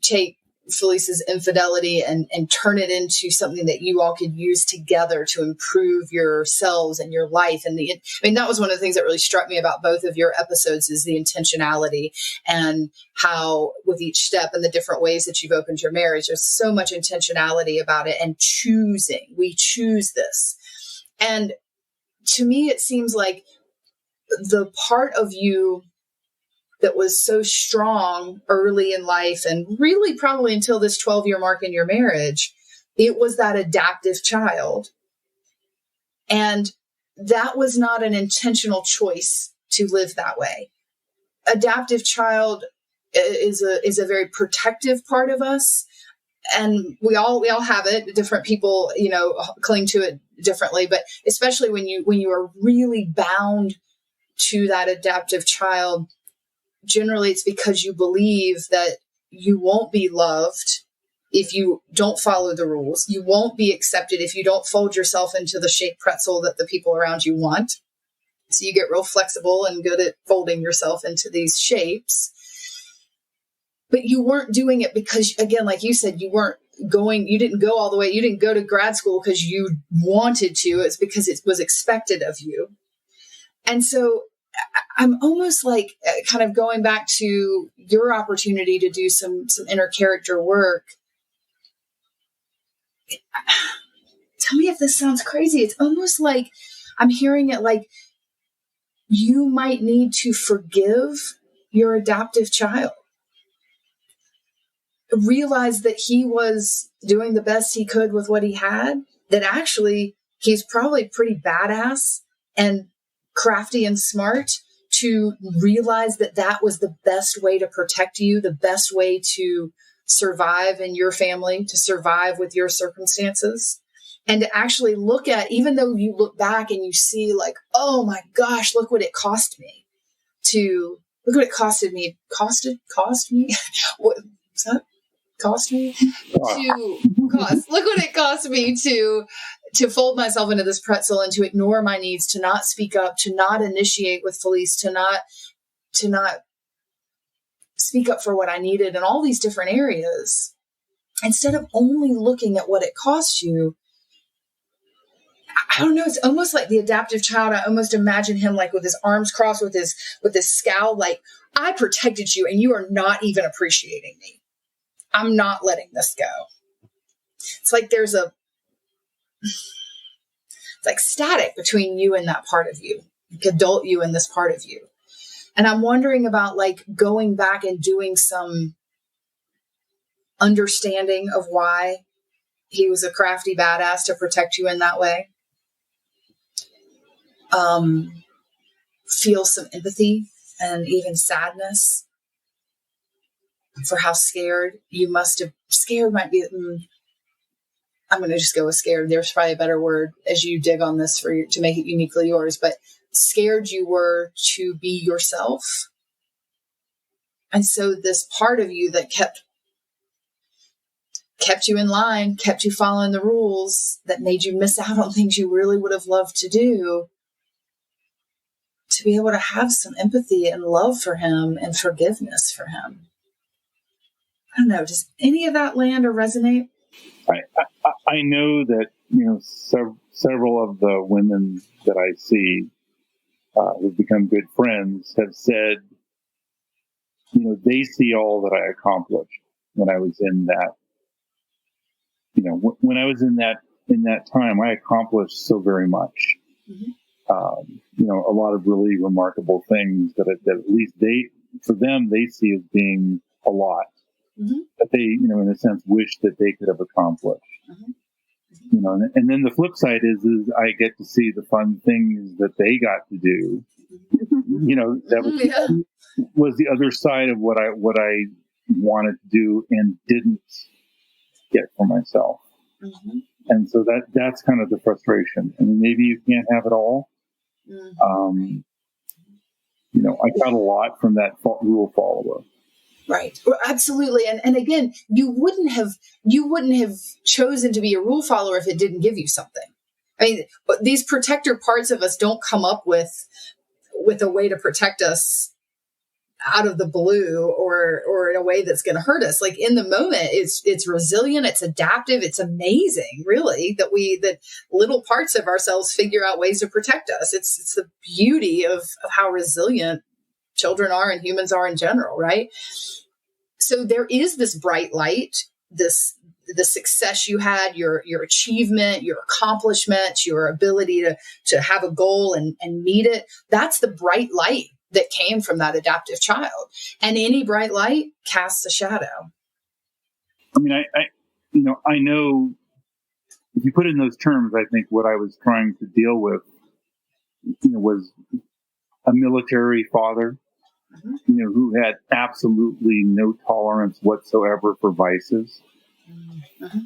take Felice's infidelity and turn it into something that you all could use together to improve yourselves and your life. And that was one of the things that really struck me about both of your episodes is the intentionality, and how with each step and the different ways that you've opened your marriage, there's so much intentionality about it, and we choose this. And to me, it seems like the part of you that was so strong early in life, and really probably until this 12-year mark in your marriage, it was that adaptive child. And that was not an intentional choice to live that way. Adaptive child is a very protective part of us. And we all have it. Different people, cling to it differently, but especially when you are really bound to that adaptive child, generally it's because you believe that you won't be loved if you don't follow the rules. You won't be accepted if you don't fold yourself into the shaped pretzel that the people around you want. So you get real flexible and good at folding yourself into these shapes. But you weren't doing it because, again, like you said, you didn't go all the way. You didn't go to grad school because you wanted to. It's because it was expected of you. And so I'm almost like kind of going back to your opportunity to do some inner character work. Tell me if this sounds crazy. It's almost like I'm hearing it like you might need to forgive your adoptive child. Realize that he was doing the best he could with what he had, that actually he's probably pretty badass and crafty and smart, to realize that that was the best way to protect you, the best way to survive in your family, to survive with your circumstances. And to actually look at, even though you look back and you see like, oh my gosh, look what it cost me look what it costed me. Cost me? What is that? Cost me? Look what it cost me to fold myself into this pretzel and to ignore my needs, to not speak up, to not initiate with Felice, to not speak up for what I needed in all these different areas. Instead of only looking at what it cost you, I don't know, it's almost like the adaptive child. I almost imagine him like with his arms crossed, with his scowl, like, I protected you and you are not even appreciating me. I'm not letting this go. It's like it's like static between you and that part of you, like adult you and this part of you. And I'm wondering about like going back and doing some understanding of why he was a crafty badass to protect you in that way. Feel some empathy and even sadness for how scared you must have. Scared might be, I'm going to just go with scared. There's probably a better word as you dig on this to make it uniquely yours, but scared you were to be yourself. And so this part of you that kept you in line, kept you following the rules, that made you miss out on things you really would have loved to do, to be able to have some empathy and love for him and forgiveness for him. I don't know. Does any of that land or resonate? I know that, several of the women that I see who've become good friends have said, they see all that I accomplished when I was in that, when I was in that time, I accomplished so very much. Mm-hmm. A lot of really remarkable things that at least for them, they see as being a lot. Mm-hmm. That they, in a sense, wish that they could have accomplished. Mm-hmm. And then the flip side is I get to see the fun things that they got to do. That was the other side of what I wanted to do and didn't get for myself. Mm-hmm. And so that's kind of the frustration. I mean, maybe you can't have it all. Mm-hmm. I got a lot from that rule follower. Right. Absolutely. And again, you wouldn't have chosen to be a rule follower if it didn't give you something. I mean, these protector parts of us don't come up with a way to protect us out of the blue or in a way that's going to hurt us. Like in the moment, it's resilient, it's adaptive, it's amazing, really, that little parts of ourselves figure out ways to protect us. It's the beauty of how resilient children are and humans are in general, right? So there is this bright light, the success you had, your achievement, your accomplishments, your ability to have a goal and meet it. That's the bright light that came from that adaptive child. And any bright light casts a shadow. I mean, I know if you put it in those terms, I think what I was trying to deal with, was a military father, mm-hmm. Who had absolutely no tolerance whatsoever for vices. Mm-hmm.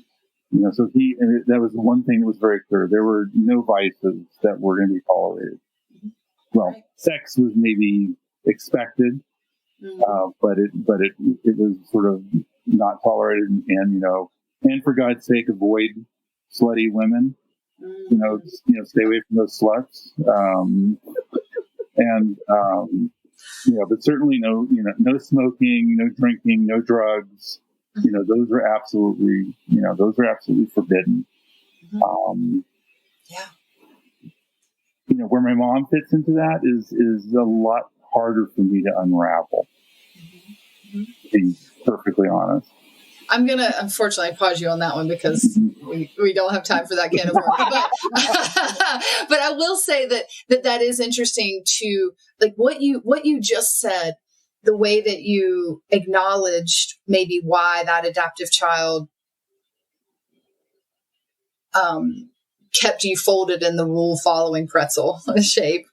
So that was the one thing that was very clear. There were no vices that were going to be tolerated. Mm-hmm. Well, right. Sex was maybe expected, mm-hmm. But it was sort of not tolerated, and for God's sake, avoid slutty women. Mm-hmm. Stay away from those sluts. And, but certainly no smoking, no drinking, no drugs. Those are absolutely forbidden. Where my mom fits into that is a lot harder for me to unravel, to be perfectly honest. I'm going to unfortunately pause you on that one because we don't have time for that can of worms. But I will say that is interesting to, like, what you just said, the way that you acknowledged maybe why that adaptive child kept you folded in the rule following pretzel shape.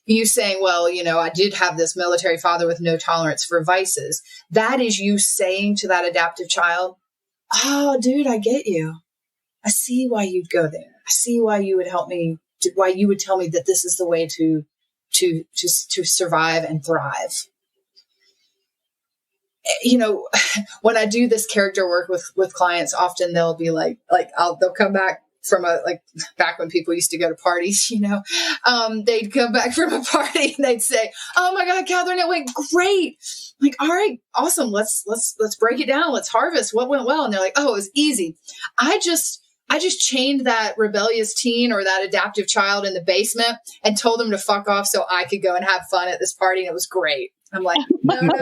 You saying, well, I did have this military father with no tolerance for vices. That is you saying to that adaptive child, oh, dude, I get you. I see why you'd go there. I see why you would help me, why you would tell me that this is the way to survive and thrive. When I do this character work with clients, often they'll be they'll come back from back when people used to go to parties, they'd come back from a party and they'd say, oh my God, Catherine, it went great. Like, all right, awesome. Let's break it down. Let's harvest what went well. And they're like, oh, it was easy. I just chained that rebellious teen or that adaptive child in the basement and told him to fuck off so I could go and have fun at this party. And it was great. I'm like, no. That's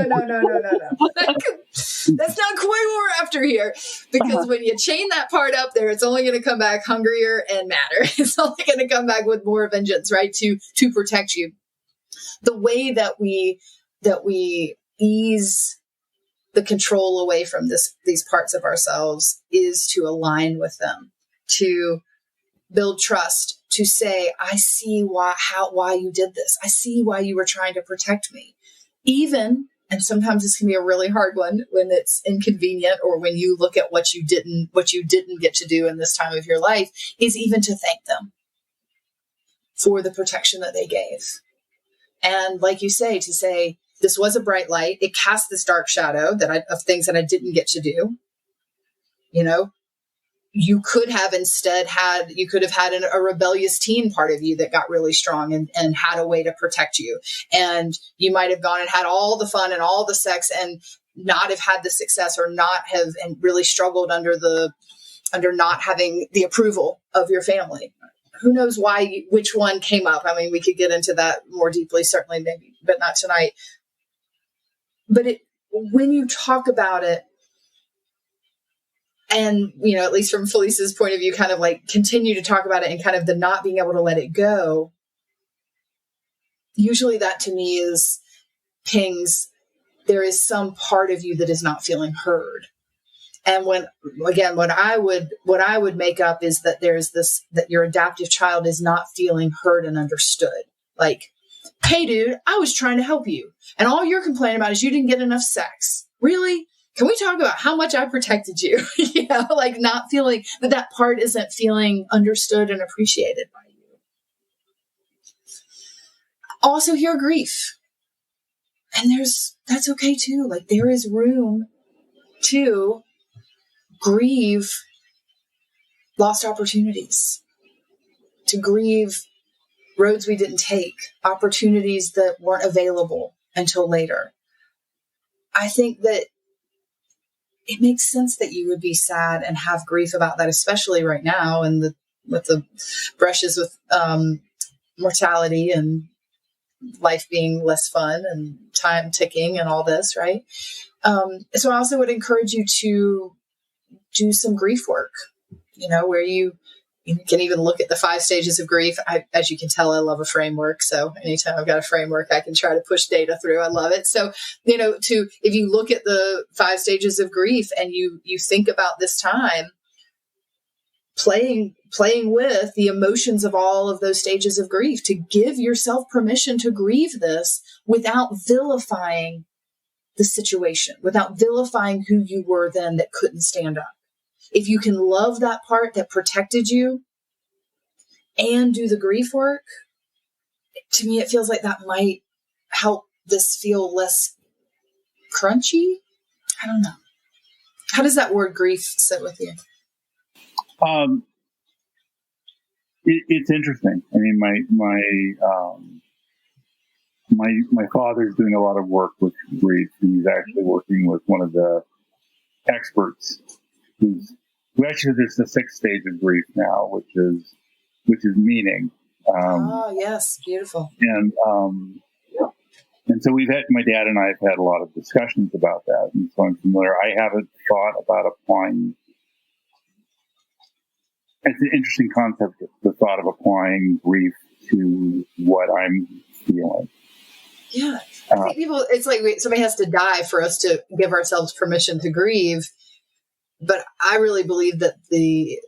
not quite what we're after here. Because when you chain that part up there, it's only going to come back hungrier and madder. It's only going to come back with more vengeance, right? To protect you. The way that we ease the control away from these parts of ourselves is to align with them, to build trust, to say, I see why you did this. I see why you were trying to protect me. Even, and sometimes this can be a really hard one when it's inconvenient or when you look at what you didn't get to do in this time of your life, is even to thank them for the protection that they gave. And like you say, to say, this was a bright light. It cast this dark shadow of things that I didn't get to do. You could have had a rebellious teen part of you that got really strong and had a way to protect you. And you might have gone and had all the fun and all the sex and not have had the success or not have, and really struggled under not having the approval of your family. Who knows which one came up? I mean, we could get into that more deeply, certainly, maybe, but not tonight. But when you talk about it, and, at least from Felice's point of view, kind of like continue to talk about it and kind of the not being able to let it go. Usually that to me pings, there is some part of you that is not feeling heard. And what I would make up is that there's this, that your adaptive child is not feeling heard and understood. Like, hey dude, I was trying to help you. And all you're complaining about is you didn't get enough sex. Really? Can we talk about how much I protected you? Not feeling that part isn't feeling understood and appreciated by you. Also hear grief. And that's okay too. Like, there is room to grieve lost opportunities, to grieve roads we didn't take, opportunities that weren't available until later. I think that it makes sense that you would be sad and have grief about that, especially right now and with the brushes with mortality and life being less fun and time ticking and all this, right? So I also would encourage you to do some grief work, where you can even look at the 5 stages of grief. As you can tell, I love a framework. So anytime I've got a framework, I can try to push data through. I love it. So, if you look at the 5 stages of grief and you think about this time, playing with the emotions of all of those stages of grief, to give yourself permission to grieve this without vilifying the situation, without vilifying who you were then that couldn't stand up. If you can love that part that protected you and do the grief work, to me, it feels like that might help this feel less crunchy. I don't know. How does that word grief sit with you? It's interesting. I mean, my father's doing a lot of work with grief, and he's actually working with one of the experts who actually, there's the 6th stage of grief now, which is meaning. Oh yes, beautiful. And so my dad and I have had a lot of discussions about that, and so I'm familiar. I haven't thought about applying. It's an interesting concept, the thought of applying grief to what I'm feeling. Yeah. I think people, it's like somebody has to die for us to give ourselves permission to grieve. But I really believe that the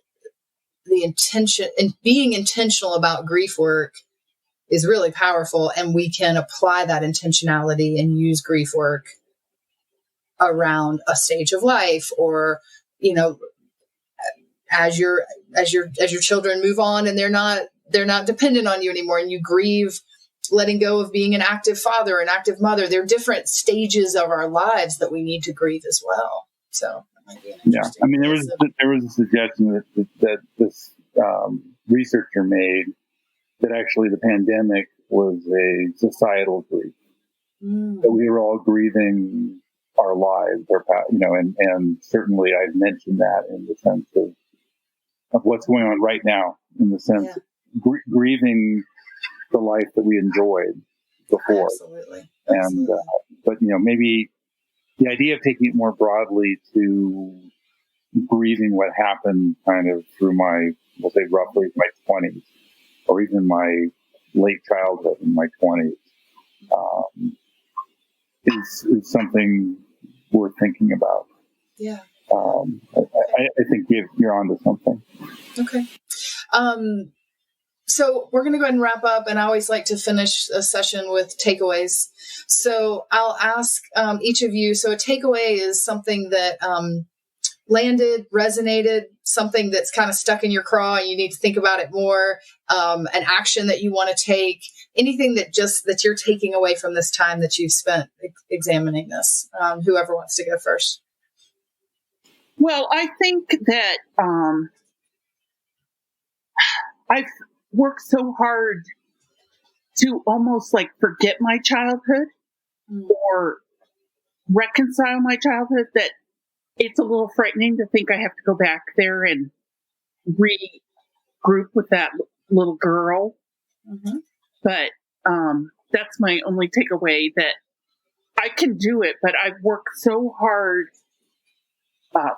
intention and being intentional about grief work is really powerful. And we can apply that intentionality and use grief work around a stage of life, or, you know, as your children move on and they're not dependent on you anymore, and you grieve letting go of being an active father, an active mother. There are different stages of our lives that we need to grieve as well. So that might be an interesting. I mean, there was a suggestion that this researcher made that actually the pandemic was a societal grief, that we were all grieving our lives, and certainly I've mentioned that in the sense of what's going on right now, in the sense of grieving the life that we enjoyed before. Absolutely. And, but, maybe the idea of taking it more broadly to grieving what happened kind of through we'll say roughly my 20s, or even my late childhood in my 20s, is something worth thinking about. Yeah. I think you're onto something. Okay. So we're going to go ahead and wrap up, and I always like to finish a session with takeaways. So I'll ask each of you. So a takeaway is something that landed, resonated, something that's kind of stuck in your craw and you need to think about it more, an action that you want to take, anything that you're taking away from this time that you've spent examining this. Whoever wants to go first. Well, I think that I've worked so hard to almost like forget my childhood or reconcile my childhood that it's a little frightening to think I have to go back there and regroup with that little girl. Mm-hmm. But that's my only takeaway, that I can do it, but I've worked so hard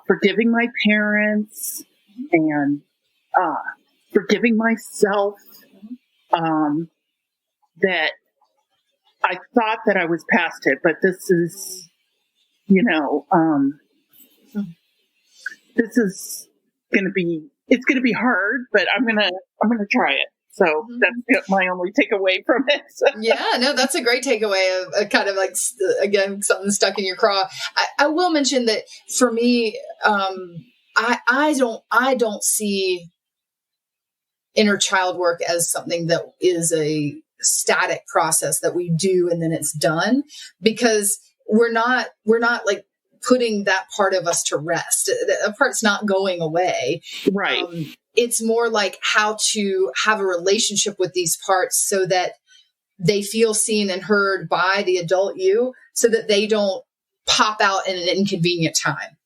forgiving my parents and forgiving myself, that I thought that I was past it, but this is, this is it's going to be hard, but I'm going to try it. So that's my only takeaway from it. Yeah, no, that's a great takeaway of kind of like, again, something stuck in your craw. I will mention that for me, I don't see inner child work as something that is a static process that we do and then it's done, because we're not like putting that part of us to rest. That part's not going away. Right. It's more like how to have a relationship with these parts so that they feel seen and heard by the adult you, so that they don't pop out in an inconvenient time.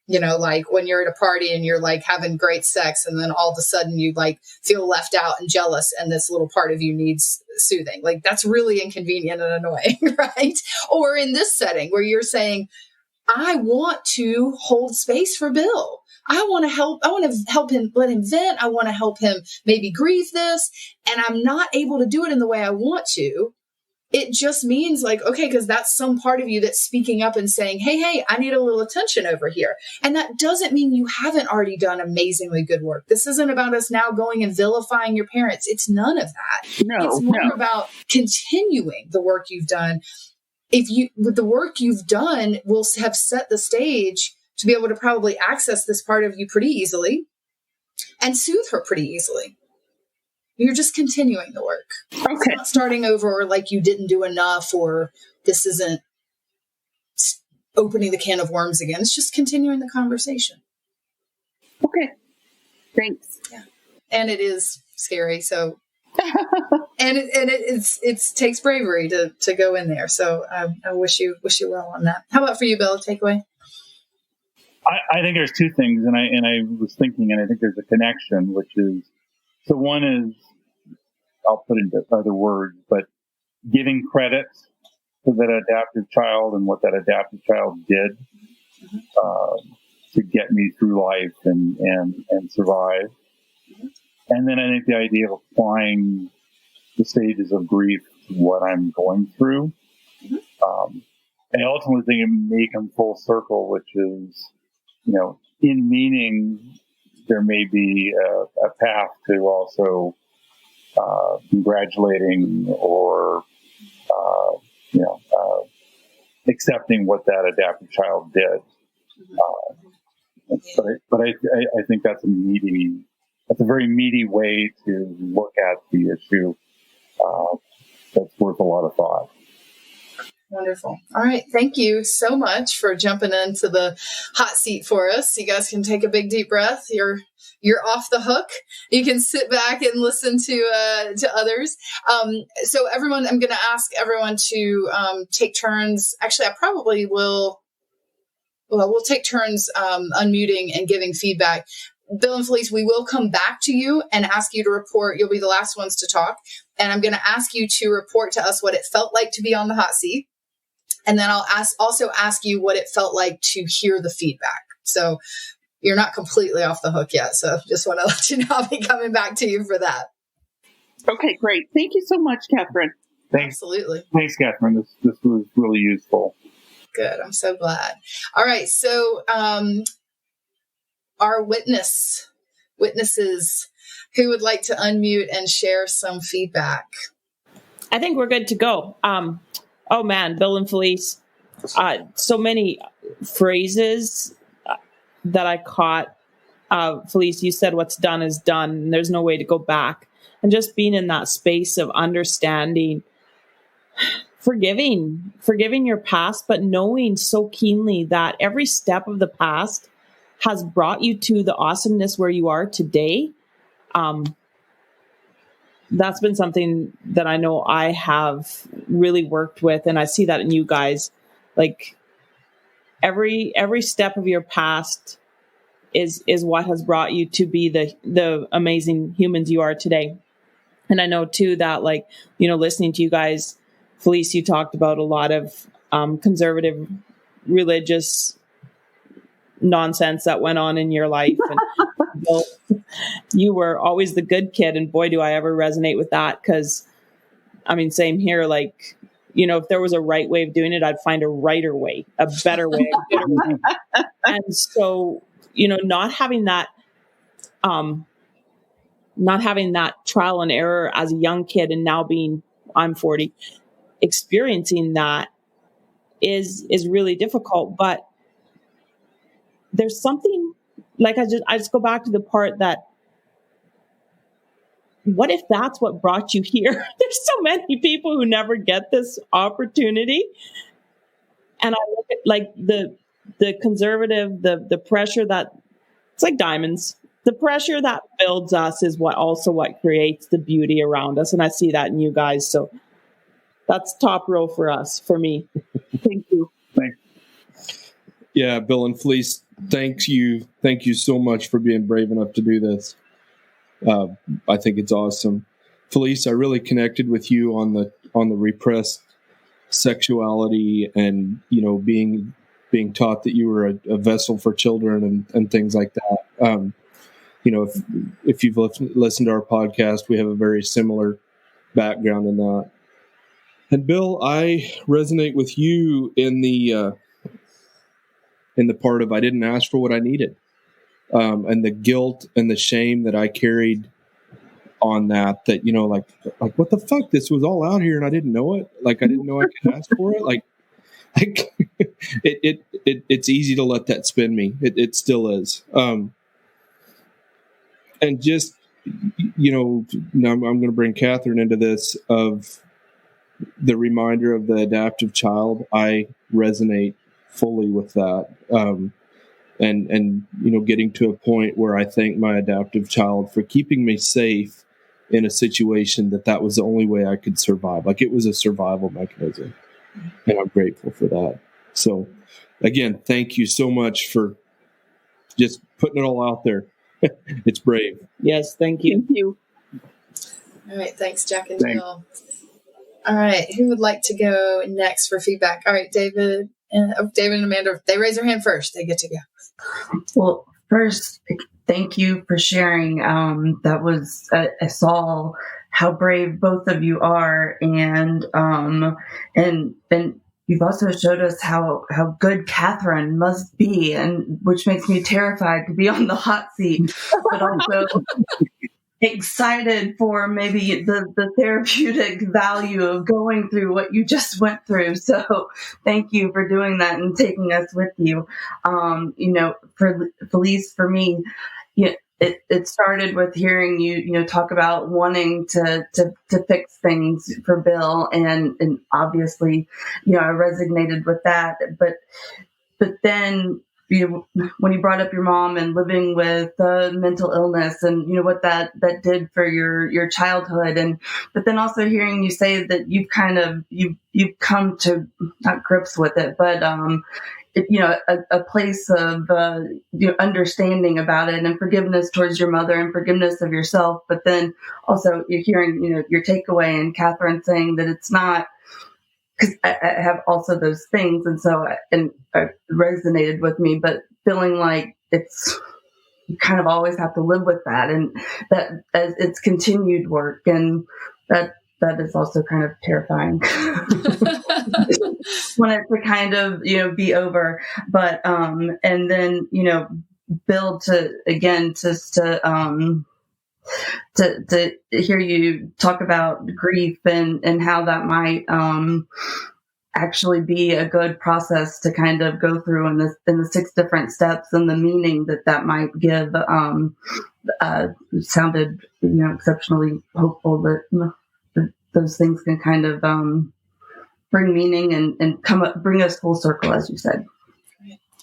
Like when you're at a party and you're like having great sex, and then all of a sudden you like feel left out and jealous, and this little part of you needs soothing. Like that's really inconvenient and annoying, right? Or in this setting where you're saying, I want to hold space for Bill. I want to help him, let him vent. I want to help him maybe grieve this. And I'm not able to do it in the way I want to. It just means like, okay, because that's some part of you that's speaking up and saying, hey, I need a little attention over here. And that doesn't mean you haven't already done amazingly good work. This isn't about us now going and vilifying your parents. It's none of that. No, it's more about continuing the work you've done. With the work you've done will have set the stage to be able to probably access this part of you pretty easily and soothe her pretty easily. You're just continuing the work. Okay. It's not starting over, or like you didn't do enough, or this isn't opening the can of worms again. It's just continuing the conversation. Okay. Thanks. Yeah. And it is scary. So And it takes bravery to go in there. So I wish you well on that. How about for you, Bill? Takeaway? I think there's two things, and I was thinking, and I think there's a connection, which is, so one is, I'll put it into other words, but giving credit to that adaptive child and what that adaptive child did to get me through life and survive. And then I think the idea of applying the stages of grief to what I'm going through. And ultimately think it may come full circle, which is, in meaning, there may be a path to also congratulating or, accepting what that adaptive child did. But I think that's a very meaty way to look at the issue. That's worth a lot of thought. Wonderful. All right. Thank you so much for jumping into the hot seat for us. You guys can take a big deep breath. You're off the hook. You can sit back and listen to others. So everyone, I'm going to ask everyone to take turns. Actually, I probably will. Well, we'll take turns unmuting and giving feedback. Bill and Felice, we will come back to you and ask you to report. You'll be the last ones to talk. And I'm going to ask you to report to us what it felt like to be on the hot seat. And then I'll also ask you what it felt like to hear the feedback. So you're not completely off the hook yet. So just want to let you know I'll be coming back to you for that. Okay, great. Thank you so much, Catherine. Thanks. Absolutely. Thanks, Catherine. This was really useful. Good. I'm so glad. All right. So our witnesses who would like to unmute and share some feedback. I think we're good to go. Oh man, Bill and Felice, so many phrases that I caught. Felice, you said what's done is done, and there's no way to go back. And just being in that space of understanding, forgiving your past, but knowing so keenly that every step of the past has brought you to the awesomeness where you are today. That's been something that I know I have really worked with, and I see that in you guys. Like every step of your past is what has brought you to be the amazing humans you are today. And I know too that, like, listening to you guys, Felice, you talked about a lot of conservative religious nonsense that went on in your life. And Bill, you were always the good kid, and boy, do I ever resonate with that. Because, same here. Like, if there was a right way of doing it, I'd find a righter way, a better way. And so, not having that trial and error as a young kid, and now I'm 40, experiencing that is really difficult. But there's something, like, I just go back to the part that, what if that's what brought you here? There's so many people who never get this opportunity. And I look at, like, the conservative, the pressure that, it's like diamonds. The pressure that builds us is what creates the beauty around us. And I see that in you guys. So that's top row for us, for me. Thank you. Thanks. Yeah, Bill and Felice, thank you so much for being brave enough to do this. I think it's awesome. Felice, I really connected with you on the repressed sexuality and, being taught that you were a vessel for children and things like that. If you've listened to our podcast, we have a very similar background in that. And Bill, I resonate with you in the part of, I didn't ask for what I needed. And the guilt and the shame that I carried on that, like what the fuck, this was all out here and I didn't know it. Like, I didn't know I could ask for it. Like it's easy to let that spin me. It still is. And just, now I'm going to bring Catherine into this, of the reminder of the adaptive child. I resonate fully with that. And getting to a point where I thank my adaptive child for keeping me safe in a situation that was the only way I could survive. Like, it was a survival mechanism, and I'm grateful for that. So again, thank you so much for just putting it all out there. It's brave. Yes, thank you. Thank you. All right. Thanks, Jack and Jill. All right. Who would like to go next for feedback? All right, David and Amanda. If they raise their hand first, they get to go. Well, first, thank you for sharing. That was, I saw how brave both of you are, and you've also showed us how good Catherine must be, and which makes me terrified to be on the hot seat, but also excited for maybe the therapeutic value of going through what you just went through. So thank you for doing that and taking us with you. For Felice, for me, it started with hearing you talk about wanting to fix things for Bill, and obviously, I resonated with that. But then, when you brought up your mom and living with mental illness, and what that did for your childhood, but then also hearing you say that you've come to not grips with it, but a place of understanding about it, and forgiveness towards your mother and forgiveness of yourself. But then also you're hearing your takeaway, and Catherine saying that it's not, because I have also those things, and so it resonated with me, but feeling like you kind of always have to live with that, and that as it's continued work, and that is also kind of terrifying. Want it to kind of be over, but and then Bill, to hear you talk about grief and how that might actually be a good process to kind of go through in the 6 different steps, and the meaning that might give sounded exceptionally hopeful that those things can kind of bring meaning and bring us full circle, as you said.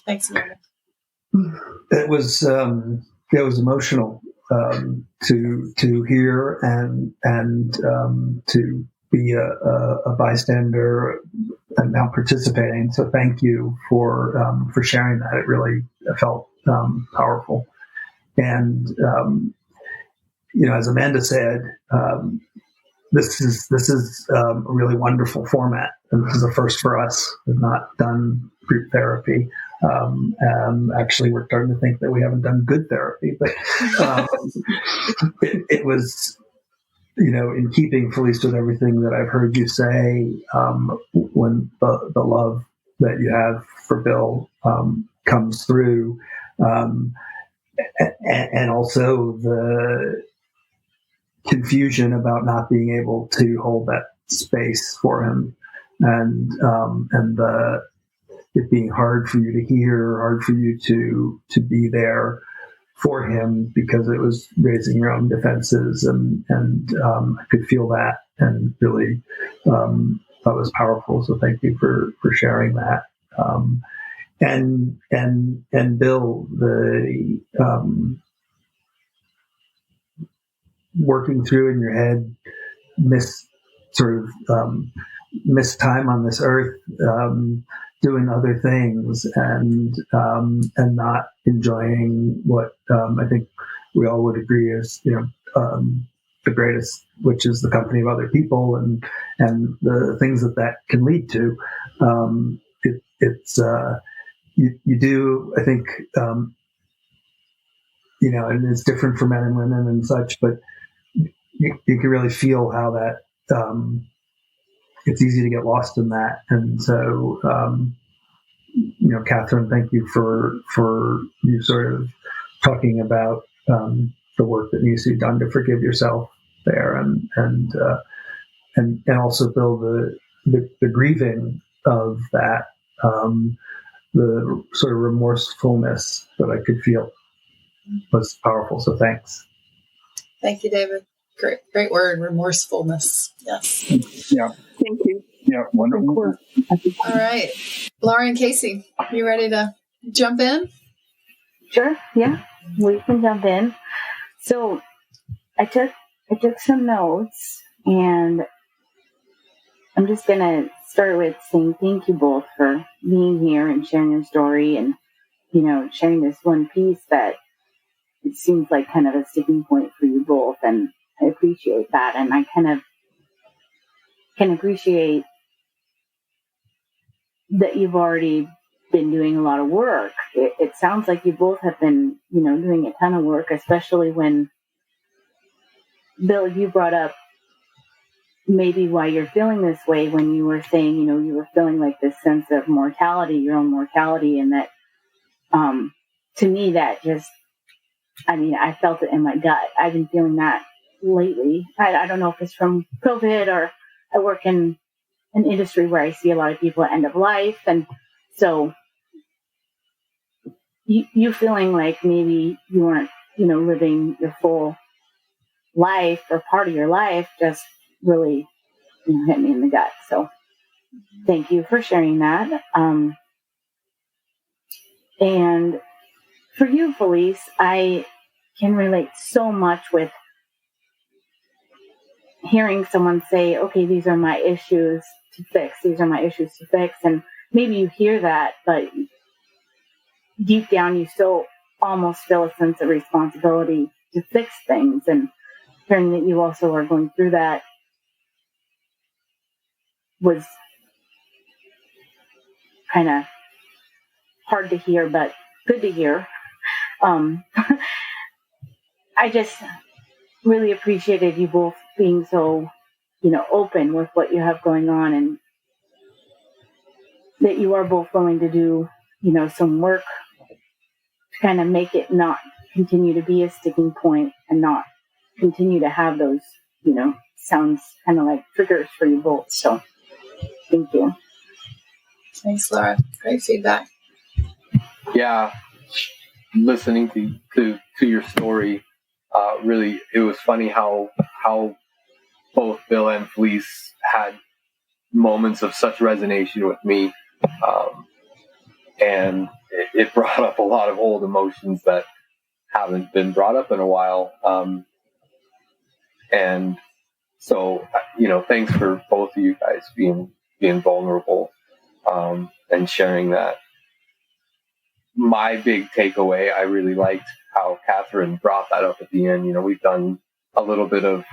Thanks, Amanda. It was emotional to hear and to be a bystander and now participating. So thank you for sharing that. It really felt powerful. And as Amanda said, this is a really wonderful format. And this is a first for us. We've not done group therapy. Actually, we're starting to think that we haven't done good therapy, but it was, in keeping, Felice, with everything that I've heard you say, when the love that you have for Bill comes through, and also the confusion about not being able to hold that space for him, and it being hard for you to hear, hard for you to be there for him, because it was raising your own defenses, and I could feel that, and really that was powerful. So thank you for sharing that. And Bill, the working through in your head, miss time on this earth, doing other things, and not enjoying what I think we all would agree is the greatest, which is the company of other people, and the things that can lead to. You do, I think, and it's different for men and women and such, but you can really feel how that it's easy to get lost in that. And so, Catherine, thank you for you sort of talking about the work that needs to be done to forgive yourself there, and also Bill, the grieving of that, the sort of remorsefulness that I could feel was powerful. So thanks. Thank you, David. Great word, remorsefulness. Yes. Yeah. Thank you. Yeah. Wonderful. All right. Laura and Casey, you ready to jump in? Sure. Yeah, we can jump in. So I took I took some notes, and I'm just going to start with saying thank you both for being here and sharing your story and, sharing this one piece that it seems like kind of a sticking point for you both. And I appreciate that. And I kind of can appreciate that you've already been doing a lot of work. It sounds like you both have been, doing a ton of work, especially when, Bill, you brought up maybe why you're feeling this way when you were saying, you were feeling like this sense of mortality, your own mortality. And that, to me, that just, I felt it in my gut. I've been feeling that lately. I don't know if it's from COVID or I work in an industry where I see a lot of people at end of life. And so you feeling like maybe you weren't, living your full life or part of your life just really hit me in the gut. So thank you for sharing that. And for you, Felice, I can relate so much with hearing someone say, okay, these are my issues to fix. These are my issues to fix. And maybe you hear that, but deep down, you still almost feel a sense of responsibility to fix things. And hearing that you also are going through that was kind of hard to hear, but good to hear. I just really appreciated you both being so, open with what you have going on, and that you are both willing to do, some work to kind of make it not continue to be a sticking point and not continue to have those, sounds kind of like triggers for you both. So thank you. Thanks, Laura. Great feedback. Yeah, listening to your story, really, it was funny how both Bill and Felice had moments of such resonance with me, and it brought up a lot of old emotions that haven't been brought up in a while, and so thanks for both of you guys being vulnerable and sharing that. My big takeaway, I really liked how Catherine brought that up at the end. We've done a little bit of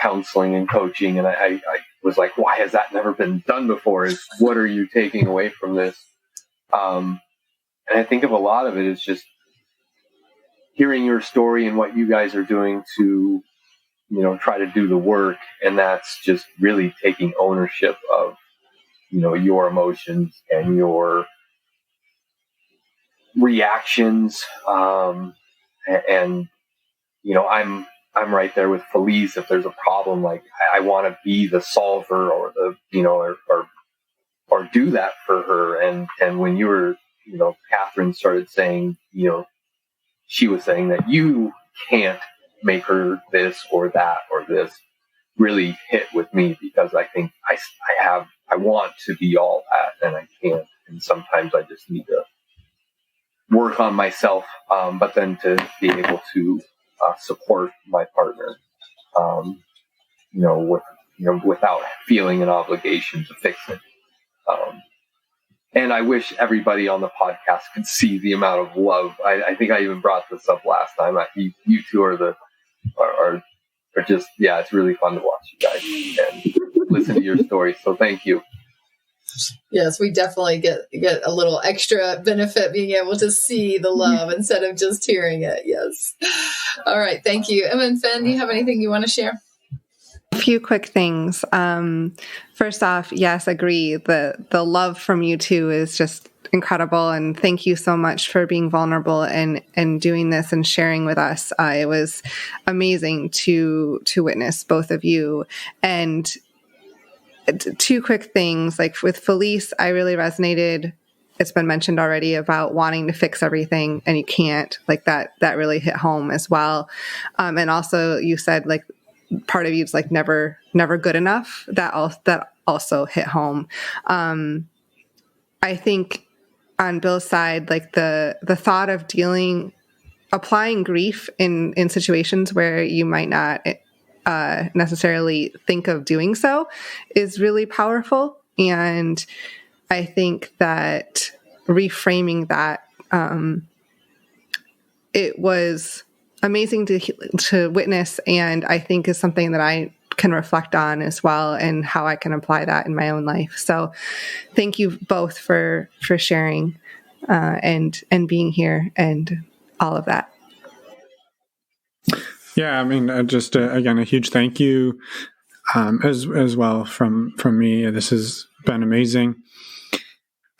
counseling and coaching, and I was like, why has that never been done before? What are you taking away from this? And I think of a lot of it is just hearing your story and what you guys are doing to, try to do the work. And that's just really taking ownership of, your emotions and your reactions. And I'm right there with Felice. If there's a problem, like I want to be the solver or the, or do that for her. And when you were, Catherine started saying, she was saying that you can't make her this or that or this, really hit with me, because I think I want to be all that and I can't. And sometimes I just need to work on myself, but then to be able to support my partner, without feeling an obligation to fix it. And I wish everybody on the podcast could see the amount of love. I think I even brought this up last time. You two are just, yeah, it's really fun to watch you guys and listen to your stories. So thank you. Yes, we definitely get a little extra benefit being able to see the love instead of just hearing it. Yes. All right. Thank you. Emma and Fen, do you have anything you want to share? A few quick things. First off, yes, agree. The love from you two is just incredible. And thank you so much for being vulnerable and doing this and sharing with us. It was amazing to witness both of you. And two quick things, like with Felice, I really resonated. It's been mentioned already about wanting to fix everything and you can't, like that really hit home as well. And also you said like part of you is like never good enough. That also hit home. I think on Bill's side, like the thought of applying grief in situations where you might not necessarily think of doing so is really powerful. And I think that reframing that, it was amazing to witness, and I think is something that I can reflect on as well, and how I can apply that in my own life. So thank you both for sharing and being here and all of that. Yeah, I mean, just again, a huge thank you as well from me. This has been amazing.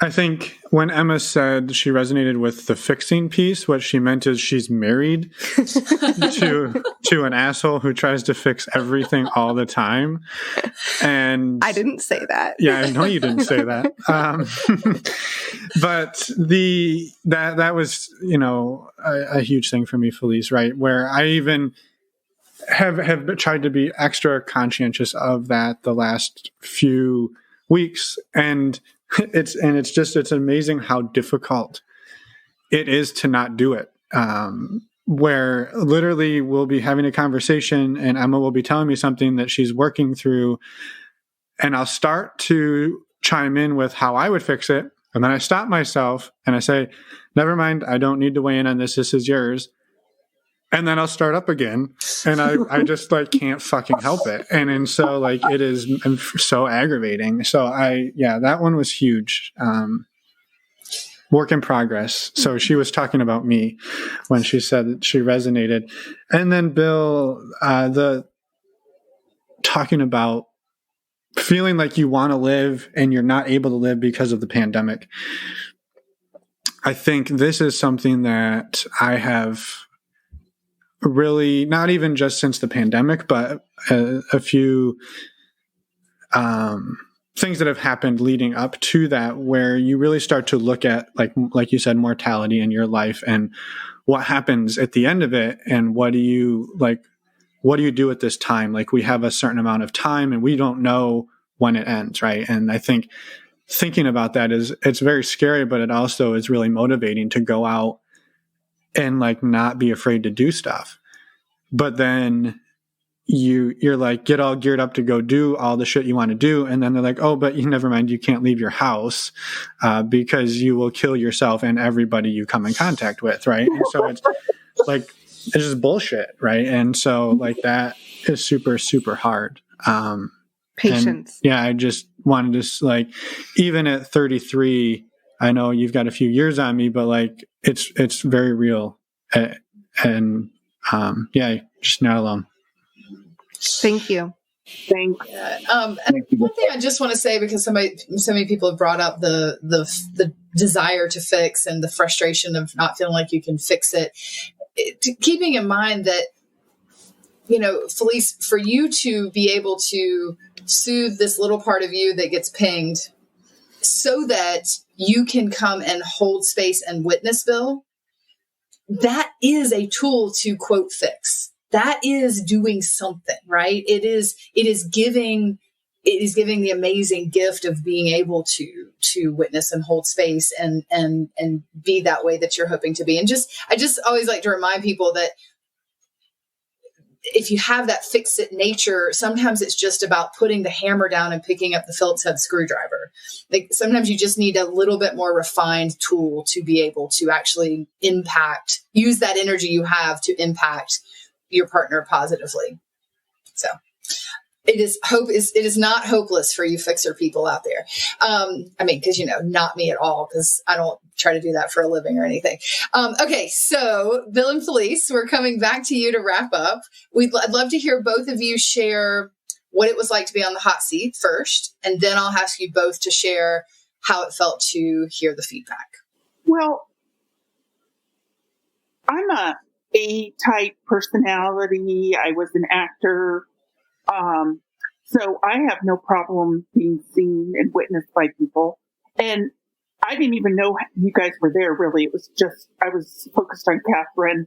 I think when Emma said she resonated with the fixing piece, what she meant is she's married to an asshole who tries to fix everything all the time. And I didn't say that. Yeah, I know you didn't say that. But that was, a huge thing for me, Felice, right? Where I even have tried to be extra conscientious of that the last few weeks. And it's amazing how difficult it is to not do it. Where literally we'll be having a conversation and Emma will be telling me something that she's working through, and I'll start to chime in with how I would fix it. And then I stop myself and I say, never mind, I don't need to weigh in on this. This is yours. And then I'll start up again, and I just can't fucking help it. And so it is so aggravating. So that one was huge. Work in progress. So she was talking about me when she said that she resonated. And then Bill, talking about feeling like you want to live and you're not able to live because of the pandemic. I think this is something that I have really, not even just since the pandemic, but a few things that have happened leading up to that, where you really start to look at, like you said, mortality in your life and what happens at the end of it, and what do you do at this time? We have a certain amount of time and we don't know when it ends, right? And I think thinking about that it's very scary, but it also is really motivating to go out and not be afraid to do stuff. But then you're get all geared up to go do all the shit you want to do, and then they're like, oh, but never mind, you can't leave your house because you will kill yourself and everybody you come in contact with, right? And so it's it's just bullshit, right? And so that is super, super hard. Patience. I just wanted to even at 33, I know you've got a few years on me, but it's very real, and just not alone. Thank you. Thank you. One thing I just want to say, because so many people have brought up the desire to fix and the frustration of not feeling like you can fix it. Keeping in mind that, Felice, for you to be able to soothe this little part of you that gets pinged so that you can come and hold space and witness Bill, that is a tool to quote fix. That is doing something, right? It is giving the amazing gift of being able to witness and hold space and be that way that you're hoping to be. And I just always like to remind people that if you have that fix-it nature, sometimes it's just about putting the hammer down and picking up the Phillips head screwdriver. Sometimes you just need a little bit more refined tool to be able to actually use that energy you have to impact your partner positively. So it is not hopeless for you fixer people out there. Because not me at all, because I don't try to do that for a living or anything. Okay, so Bill and Felice, we're coming back to you to wrap up. I'd love to hear both of you share what it was like to be on the hot seat first, and then I'll ask you both to share how it felt to hear the feedback. Well, I'm a A-type personality. I was an actor. So I have no problem being seen and witnessed by people. And I didn't even know you guys were there, really. It was just, I was focused on Catherine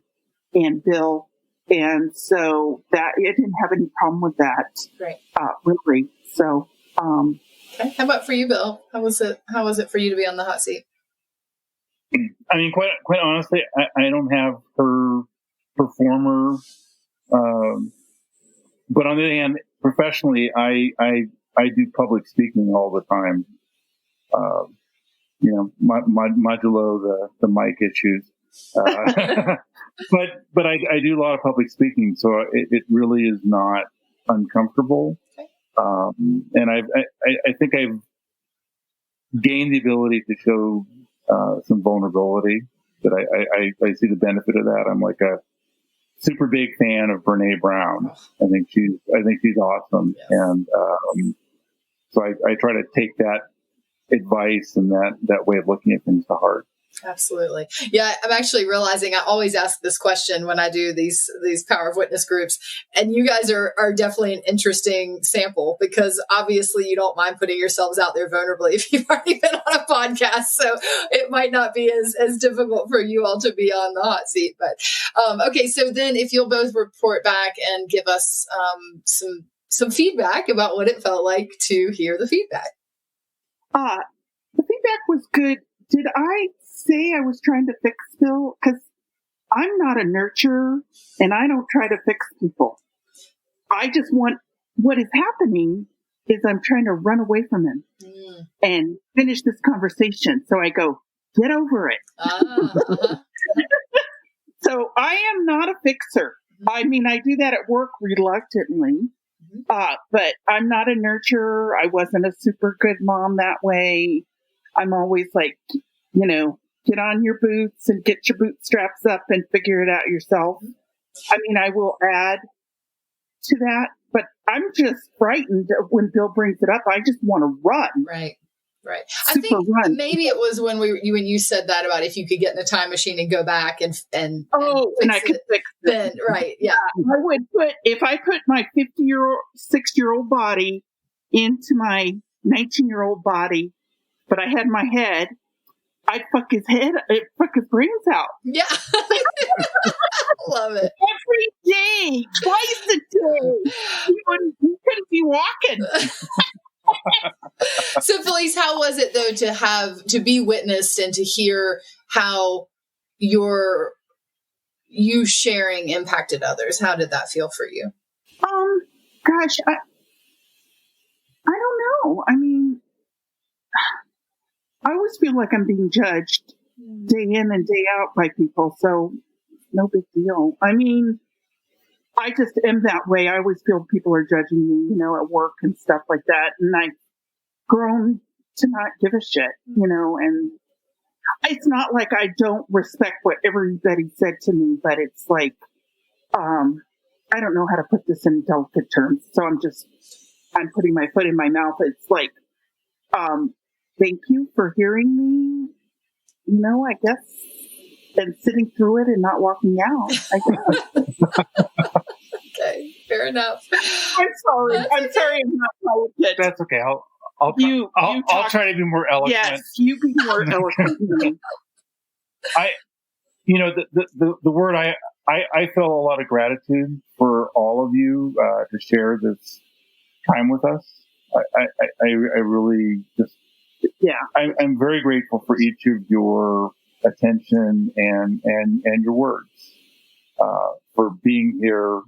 and Bill. And so I didn't have any problem with that. Right. Really. So, okay. How about for you, Bill? How was it for you to be on the hot seat? I mean, quite honestly, I don't have her performer but on the other hand, professionally, I do public speaking all the time. Modulo the mic issues. But I do a lot of public speaking, so it really is not uncomfortable. And I think I've gained the ability to show some vulnerability. That I see the benefit of that. I'm like a super big fan of Brene Brown. I think she's awesome, yes. And so I try to take that advice and that way of looking at things to heart. Absolutely. Yeah, I'm actually realizing I always ask this question when I do these Power of Witness groups. And you guys are definitely an interesting sample, because obviously you don't mind putting yourselves out there vulnerably if you've already been on a podcast. So it might not be as difficult for you all to be on the hot seat. But okay, so then if you'll both report back and give us some feedback about what it felt like to hear the feedback. The feedback was good. Did I say I was trying to fix Bill? Because I'm not a nurturer and I don't try to fix people. I just want, what is happening is I'm trying to run away from him and finish this conversation. So I go, get over it. So I am not a fixer. I mean, I do that at work reluctantly, but I'm not a nurturer. I wasn't a super good mom that way. I'm always like, get on your boots and get your bootstraps up and figure it out yourself. I mean, I will add to that, but I'm just frightened when Bill brings it up. I just want to run. Right. I think maybe it was when you said that about if you could get in a time machine and go back and I could fix it. Then, right. Yeah. I would if I put my 6-year-old body into my 19-year-old body, but I had my head, I'd fuck his brains out. Yeah. Love it. Every day, twice a day. He couldn't be walking. So Felice, how was it though to be witnessed and to hear how you sharing impacted others? How did that feel for you? Gosh, I don't know. I mean, I always feel like I'm being judged day in and day out by people, so no big deal. I mean, I just am that way. I always feel people are judging me, at work and stuff like that. And I've grown to not give a shit, and it's not like I don't respect what everybody said to me, but it's like, I don't know how to put this in delicate terms. So I'm putting my foot in my mouth. It's like, thank you for hearing me, I guess, and sitting through it and not walking out, I guess. Okay, fair enough. I'm sorry. I'm sorry I'm not eloquent. That's okay. I'll try to be more eloquent. Yes, you be more eloquent than me. The word I feel a lot of gratitude for all of you to share this time with us. I really just, I'm very grateful for each of your attention and your words, for being here.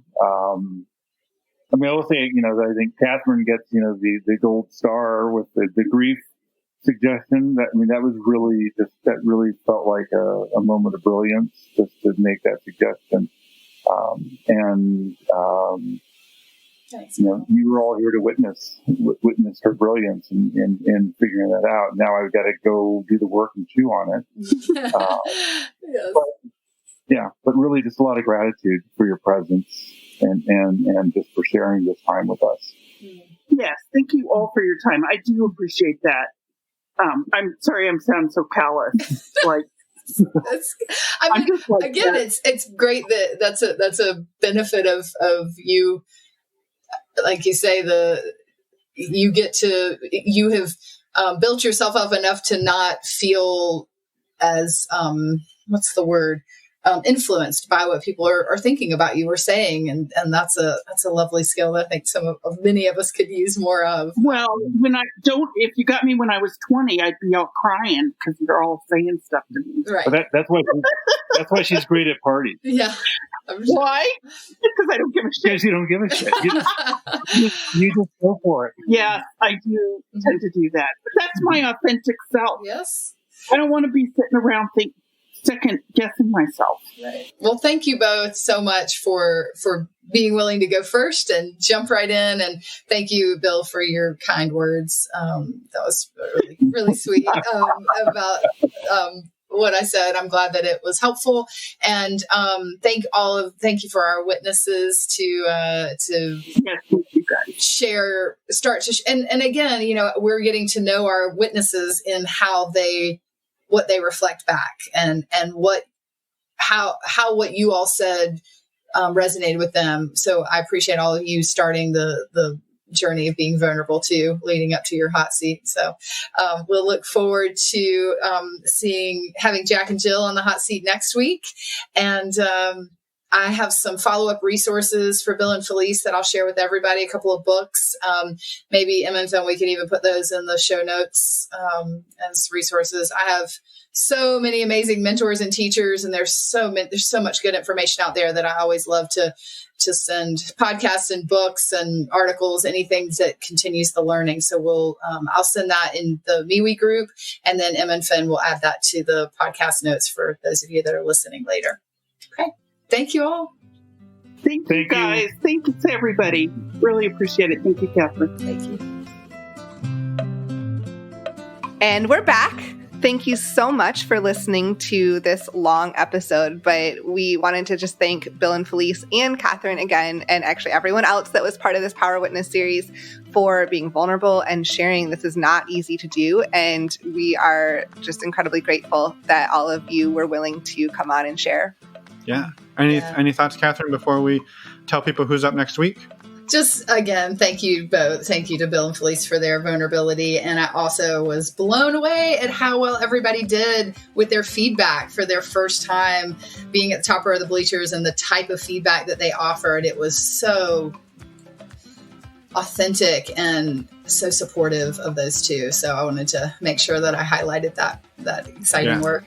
I will say, I think Catherine gets, the gold star with the grief suggestion. That was really that really felt like a moment of brilliance just to make that suggestion. Thanks. You were all here to witness her brilliance in figuring that out. Now I've got to go do the work and chew on it. Yes. But really just a lot of gratitude for your presence and just for sharing this time with us. Yes. Thank you all for your time. I do appreciate that. I'm sorry I'm sounding so callous. It's great that's a benefit of you. Like you say, you have built yourself up enough to not feel as what's the word, influenced by what people are thinking about you or saying, and that's a lovely skill that I think many of us could use more of. Well, if you got me when I was 20, I'd be all crying because they're all saying stuff to me. Right. But that's why she's great at parties. Yeah. Why? Because I don't give a shit. Because you don't give a shit. You just go for it. Yeah, I do tend to do that. But that's my authentic self. Yes. I don't want to be sitting around second guessing myself. Right. Well, thank you both so much for being willing to go first and jump right in. And thank you, Bill, for your kind words. That was really, really sweet about what I said. I'm glad that it was helpful. And thank you for our witnesses to Yes, thank you guys. share, and again, we're getting to know our witnesses in what they reflect back and how what you all said resonated with them. So I appreciate all of you starting the journey of being vulnerable too, leading up to your hot seat. So we'll look forward to having Jack and Jill on the hot seat next week. And I have some follow-up resources for Bill and Felice that I'll share with everybody, a couple of books. Maybe Emma and Phil, we could even put those in the show notes as resources. I have so many amazing mentors and teachers, and there's so much good information out there that I always love to send podcasts and books and articles, anything that continues the learning. So I'll send that in the MeWe group, and then Emma and Finn will add that to the podcast notes for those of you that are listening later. Okay. Thank you all. Thank you, guys. Thank you to everybody. Really appreciate it. Thank you, Catherine. Thank you. And we're back. Thank you so much for listening to this long episode, but we wanted to just thank Bill and Felice and Catherine again, and actually everyone else that was part of this Power Witness series for being vulnerable and sharing. This is not easy to do, and we are just incredibly grateful that all of you were willing to come on and share. Yeah. Any thoughts, Catherine, before we tell people who's up next week? Just again, thank you both. Thank you to Bill and Felice for their vulnerability. And I also was blown away at how well everybody did with their feedback for their first time being at the top row of the bleachers and the type of feedback that they offered. It was so authentic and so supportive of those two. So I wanted to make sure that I highlighted that exciting work.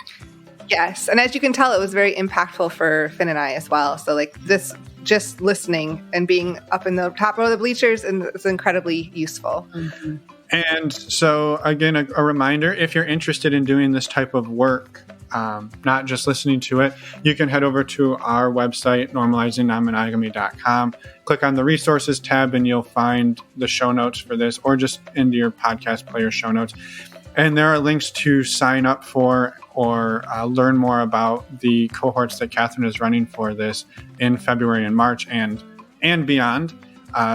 Yes. And as you can tell, it was very impactful for Finn and I as well. So this, just listening and being up in the top row of the bleachers, and it's incredibly useful. Mm-hmm. And so again, a reminder, if you're interested in doing this type of work, not just listening to it, you can head over to our website, normalizingnonmonogamy.com, click on the resources tab, and you'll find the show notes for this, or just into your podcast player show notes. And there are links to sign up for or learn more about the cohorts that Catherine is running for this in February and March and beyond.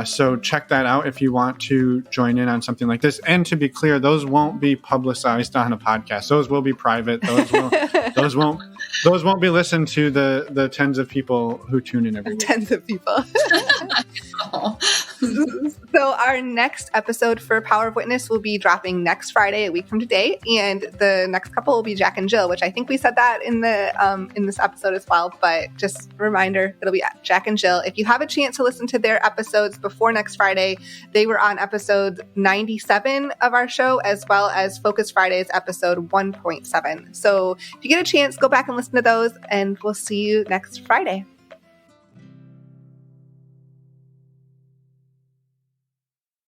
So check that out if you want to join in on something like this. And to be clear, those won't be publicized on a podcast. Those will be private. Those won't be listened to the tens of people who tune in every week. Tens of people. So our next episode for Power of Witness will be dropping next Friday, a week from today, and the next couple will be Jack and Jill, which I think we said that in this episode as well. But just a reminder, it'll be Jack and Jill. If you have a chance to listen to their episodes before next Friday, they were on episode 97 of our show, as well as Focus Friday's episode 1.7. So if you get a chance, go back and listen to those, and we'll see you next Friday.